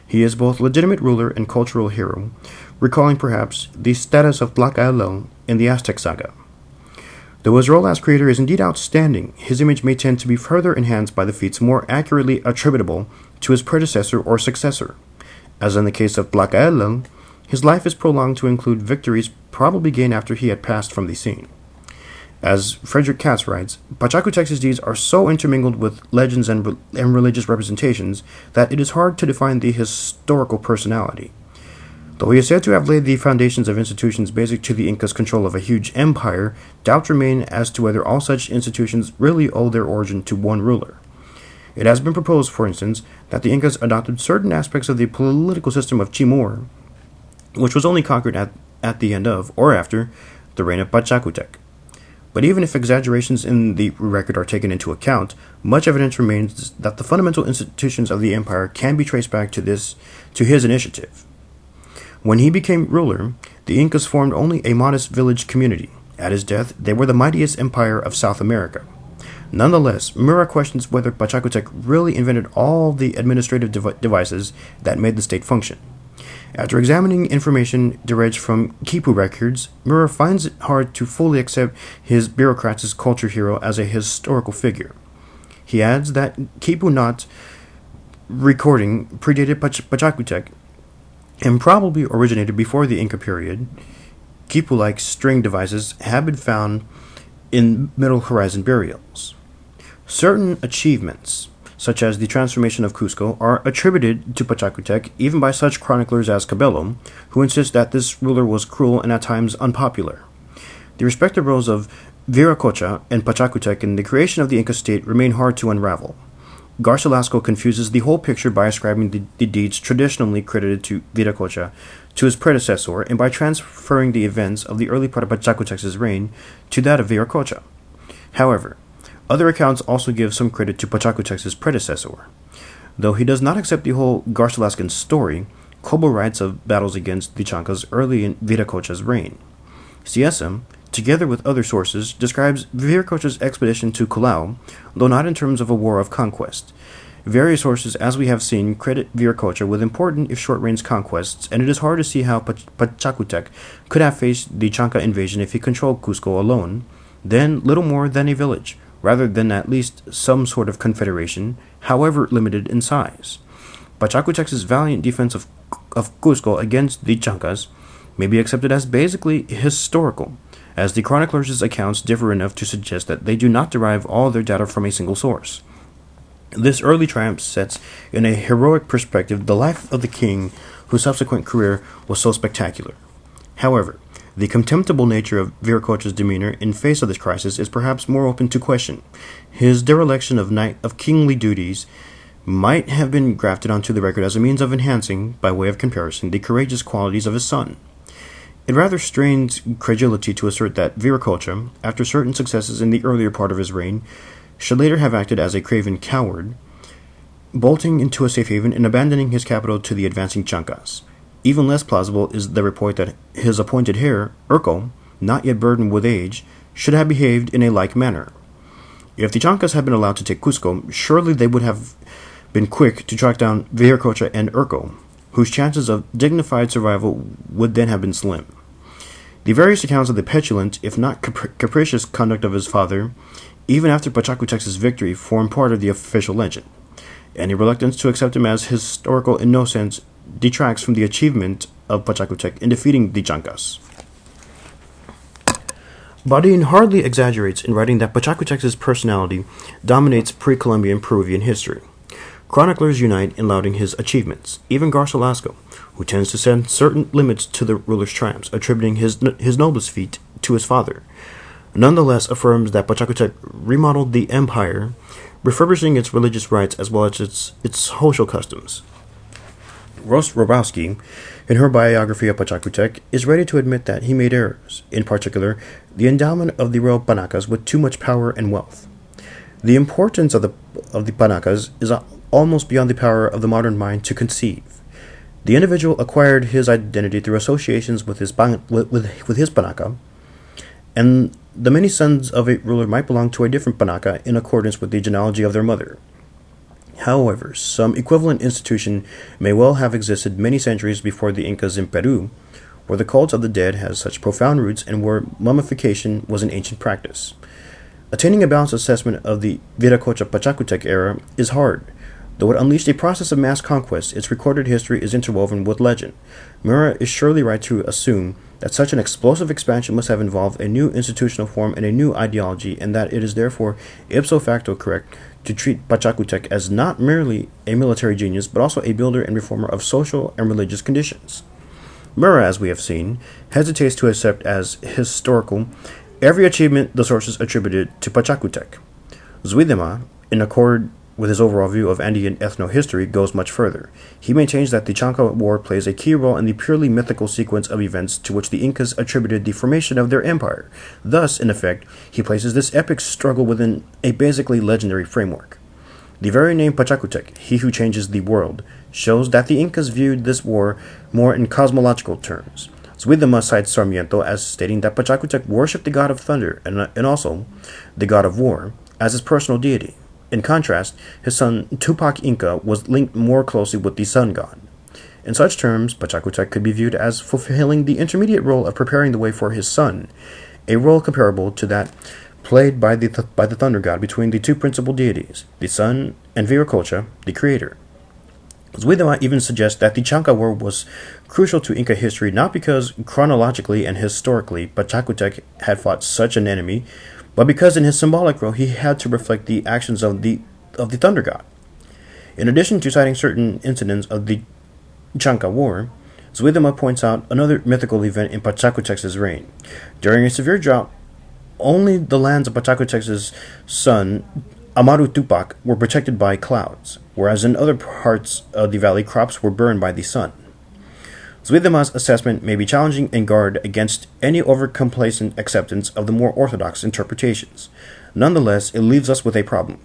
He is both legitimate ruler and cultural hero, recalling perhaps the status of Tlacaelel in the Aztec saga. Though his role as creator is indeed outstanding, his image may tend to be further enhanced by the feats more accurately attributable to his predecessor or successor. As in the case of Tlacaelel, his life is prolonged to include victories probably gained after he had passed from the scene. As Frederick Katz writes, Pachacutec's deeds are so intermingled with legends and religious representations that it is hard to define the historical personality. Though he is said to have laid the foundations of institutions basic to the Incas' control of a huge empire, doubts remain as to whether all such institutions really owe their origin to one ruler. It has been proposed, for instance, that the Incas adopted certain aspects of the political system of Timor, which was only conquered at the end of, or after, the reign of Pachacutec. But even if exaggerations in the record are taken into account, much evidence remains that the fundamental institutions of the empire can be traced back to his initiative. When he became ruler, the Incas formed only a modest village community. At his death, they were the mightiest empire of South America. Nonetheless, Mura questions whether Pachacutec really invented all the administrative devices that made the state function. After examining information derived from Quipu records, Mura finds it hard to fully accept his bureaucrat's culture hero as a historical figure. He adds that Quipu not recording predated Pachacutec and probably originated before the Inca period. Quipu-like string devices have been found in Middle Horizon burials. Certain achievements, such as the transformation of Cusco, are attributed to Pachacutec even by such chroniclers as Cabello, who insist that this ruler was cruel and at times unpopular. The respective roles of Viracocha and Pachacutec in the creation of the Inca state remain hard to unravel. Garcilasco confuses the whole picture by ascribing the deeds traditionally credited to Viracocha to his predecessor and by transferring the events of the early part of Pachacutec's reign to that of Viracocha. However, other accounts also give some credit to Pachacutec's predecessor. Though he does not accept the whole Garcilascan story, Cobo writes of battles against the Chancas early in Viracocha's reign. Ciesa, together with other sources, describes Viracocha's expedition to Callao, though not in terms of a war of conquest. Various sources, as we have seen, credit Viracocha with important if short-range conquests, and it is hard to see how Pachacutec could have faced the Chanca invasion if he controlled Cusco alone, then little more than a village, rather than at least some sort of confederation, however limited in size. Pachacutec's valiant defense of Cusco against the Chancas may be accepted as basically historical, as the chroniclers' accounts differ enough to suggest that they do not derive all their data from a single source. This early triumph sets in a heroic perspective the life of the king whose subsequent career was so spectacular. However, the contemptible nature of Viracocha's demeanor in face of this crisis is perhaps more open to question. His dereliction of kingly duties might have been grafted onto the record as a means of enhancing, by way of comparison, the courageous qualities of his son. It rather strains credulity to assert that Viracocha, after certain successes in the earlier part of his reign, should later have acted as a craven coward, bolting into a safe haven and abandoning his capital to the advancing Chancas. Even less plausible is the report that his appointed heir, Urco, not yet burdened with age, should have behaved in a like manner. If the Chancas had been allowed to take Cusco, surely they would have been quick to track down Viracocha and Urco, whose chances of dignified survival would then have been slim. The various accounts of the petulant, if not capricious conduct of his father, even after Pachacutec's victory, form part of the official legend. Any reluctance to accept him as historical in no sense detracts from the achievement of Pachacutec in defeating the Chancas. Bodin hardly exaggerates in writing that Pachacutec's personality dominates pre-Columbian Peruvian history. Chroniclers unite in lauding his achievements, even Garcilaso, who tends to set certain limits to the ruler's triumphs, attributing his noblest feat to his father, nonetheless affirms that Pachacutec remodeled the empire, refurbishing its religious rites as well as its social customs. Rose Robowski, in her biography of Pachacutec, is ready to admit that he made errors, in particular, the endowment of the royal Panacas with too much power and wealth. The importance of the Panacas is almost beyond the power of the modern mind to conceive. The individual acquired his identity through associations with his Panaca, and the many sons of a ruler might belong to a different Panaca in accordance with the genealogy of their mother. However, some equivalent institution may well have existed many centuries before the Incas in Peru, where the cult of the dead has such profound roots and where mummification was an ancient practice. Attaining a balanced assessment of the Viracocha Pachacutec era is hard. Though it unleashed a process of mass conquest, its recorded history is interwoven with legend. Mura is surely right to assume that such an explosive expansion must have involved a new institutional form and a new ideology, and that it is therefore ipso facto correct to treat Pachacutec as not merely a military genius, but also a builder and reformer of social and religious conditions. Mura, as we have seen, hesitates to accept as historical every achievement the sources attributed to Pachacutec. Zuidema, in accord with his overall view of Andean ethno-history, goes much further. He maintains that the Chanca War plays a key role in the purely mythical sequence of events to which the Incas attributed the formation of their empire. Thus, in effect, he places this epic struggle within a basically legendary framework. The very name Pachacutec, he who changes the world, shows that the Incas viewed this war more in cosmological terms. Zuidema cites Sarmiento as stating that Pachacutec worshipped the god of thunder and also the god of war as his personal deity. In contrast, his son Tupac Inca was linked more closely with the sun god. In such terms, Pachacutec could be viewed as fulfilling the intermediate role of preparing the way for his son, a role comparable to that played by the thunder god between the two principal deities, the sun and Viracocha, the creator. Zuidema even suggests that the Chanca War was crucial to Inca history not because chronologically and historically Pachacutec had fought such an enemy, but because in his symbolic role he had to reflect the actions of the thunder god. In addition to citing certain incidents of the Chanca War, Zuidema points out another mythical event in Pachacutec's reign. During a severe drought, only the lands of Pachacutec's son, Amaru Tupac, were protected by clouds, whereas in other parts of the valley crops were burned by the sun. Zuidema's assessment may be challenging and guard against any over-complacent acceptance of the more orthodox interpretations. Nonetheless, it leaves us with a problem.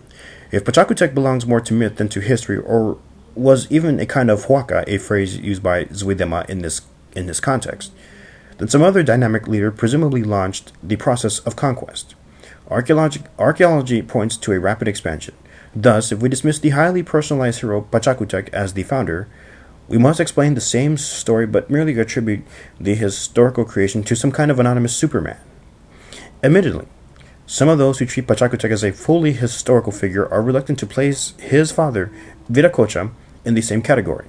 If Pachacutec belongs more to myth than to history, or was even a kind of huaca, a phrase used by Zuidema in this context, then some other dynamic leader presumably launched the process of conquest. Archaeology points to a rapid expansion. Thus, if we dismiss the highly personalized hero Pacha Codec as the founder, we must explain the same story but merely attribute the historical creation to some kind of anonymous Superman. Admittedly, some of those who treat Pacha Codec as a fully historical figure are reluctant to place his father, Viracocha, in the same category.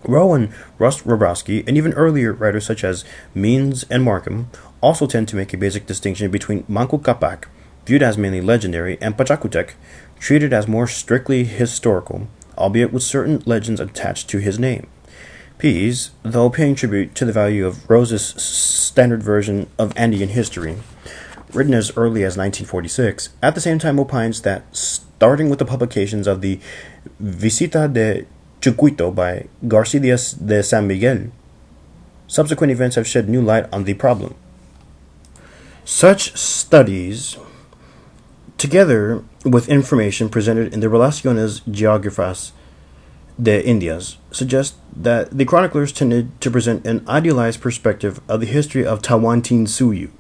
Rowan, Rust Robrowski, and even earlier writers such as Means and Markham also tend to make a basic distinction between Manco Capac, viewed as mainly legendary, and Pacha Codec, treated as more strictly historical, albeit with certain legends attached to his name. Pease, though paying tribute to the value of Rose's standard version of Andean history, written as early as 1946, at the same time opines that, starting with the publications of the Visita de Chucuito by Garcidias de San Miguel, subsequent events have shed new light on the problem. Such studies, together with information presented in the Relaciones Geográficas de Indias, suggest that the chroniclers tended to present an idealized perspective of the history of Tawantinsuyu.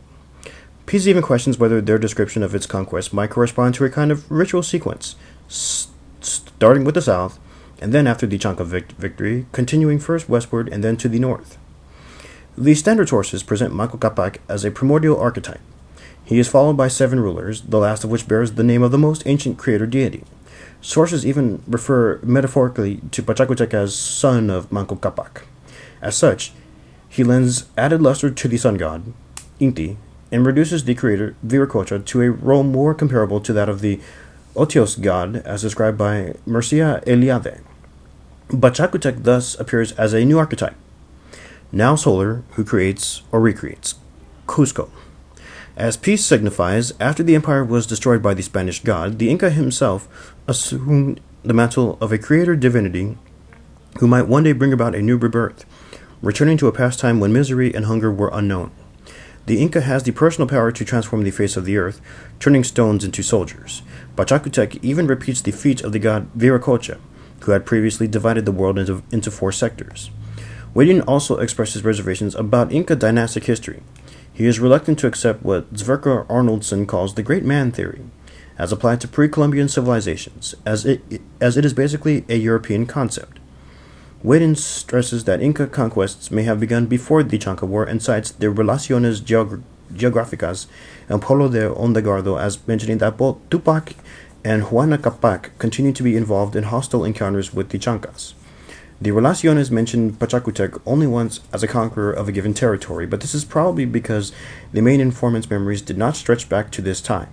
Pease even questions whether their description of its conquest might correspond to a kind of ritual sequence, starting with the south, and then after the Chanca victory, continuing first westward and then to the north. The standard sources present Manco Capac as a primordial archetype. He is followed by 7 rulers, the last of which bears the name of the most ancient creator deity. Sources even refer metaphorically to Pacha Codec as son of Manco Capac. As such, he lends added luster to the sun god, Inti, and reduces the creator, Viracocha, to a role more comparable to that of the Otios god, as described by Mircea Eliade. Pacha Codec thus appears as a new archetype, now solar, who creates or recreates, Cusco. As peace signifies, after the empire was destroyed by the Spanish god, the Inca himself assumed the mantle of a creator divinity who might one day bring about a new rebirth, returning to a past time when misery and hunger were unknown. The Inca has the personal power to transform the face of the earth, turning stones into soldiers. Pacha Codec even repeats the feat of the god Viracocha, who had previously divided the world into 4 sectors. Wading also expresses reservations about Inca dynastic history. He is reluctant to accept what Zverka Arnoldson calls the Great Man theory, as applied to pre-Columbian civilizations, as it is basically a European concept. Wading stresses that Inca conquests may have begun before the Chanca War and cites the Relaciones Geográficas and Polo de Ondegardo as mentioning that both Tupac and Huayna Capac continue to be involved in hostile encounters with the Chancas. The Relaciones mention Pacha Codec only once as a conqueror of a given territory, but this is probably because the main informant's memories did not stretch back to this time.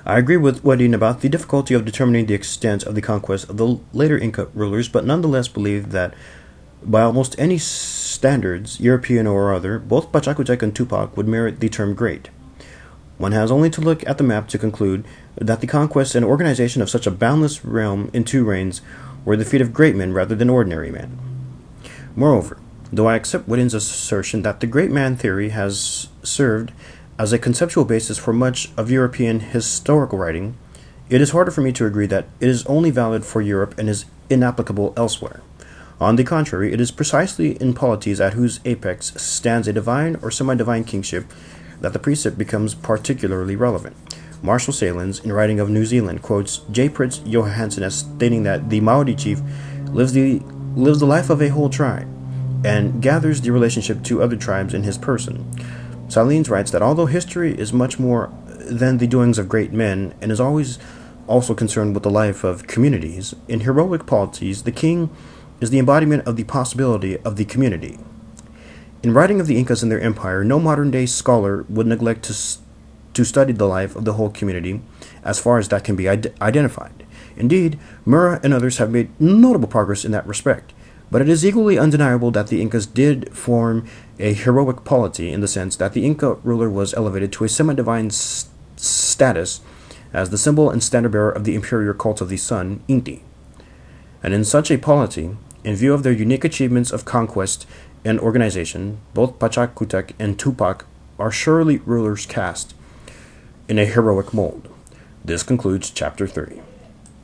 I agree with Wading about the difficulty of determining the extent of the conquest of the later Inca rulers, but nonetheless believe that, by almost any standards, European or other, both Pacha Codec and Tupac would merit the term great. One has only to look at the map to conclude that the conquest and organization of such a boundless realm in 2 reigns were the feat of great men rather than ordinary men. Moreover, though I accept Wading's assertion that the great man theory has served as a conceptual basis for much of European historical writing, it is harder for me to agree that it is only valid for Europe and is inapplicable elsewhere. On the contrary, it is precisely in polities at whose apex stands a divine or semi-divine kingship that the precept becomes particularly relevant. Marshall Salins, in writing of New Zealand, quotes J. Prince Johansen as stating that the Maori chief lives the life of a whole tribe and gathers the relationship to other tribes in his person. Salins writes that although history is much more than the doings of great men and is always also concerned with the life of communities, in heroic polities the king is the embodiment of the possibility of the community. In writing of the Incas and their empire, no modern-day scholar would neglect to study the life of the whole community as far as that can be identified. Indeed, Murrah and others have made notable progress in that respect, but it is equally undeniable that the Incas did form a heroic polity in the sense that the Inca ruler was elevated to a semi-divine status as the symbol and standard-bearer of the imperial cult of the sun, Inti. And in such a polity, in view of their unique achievements of conquest and organization, both Pacha Codec and Tupac are surely rulers cast in a heroic mold. This concludes Chapter 3.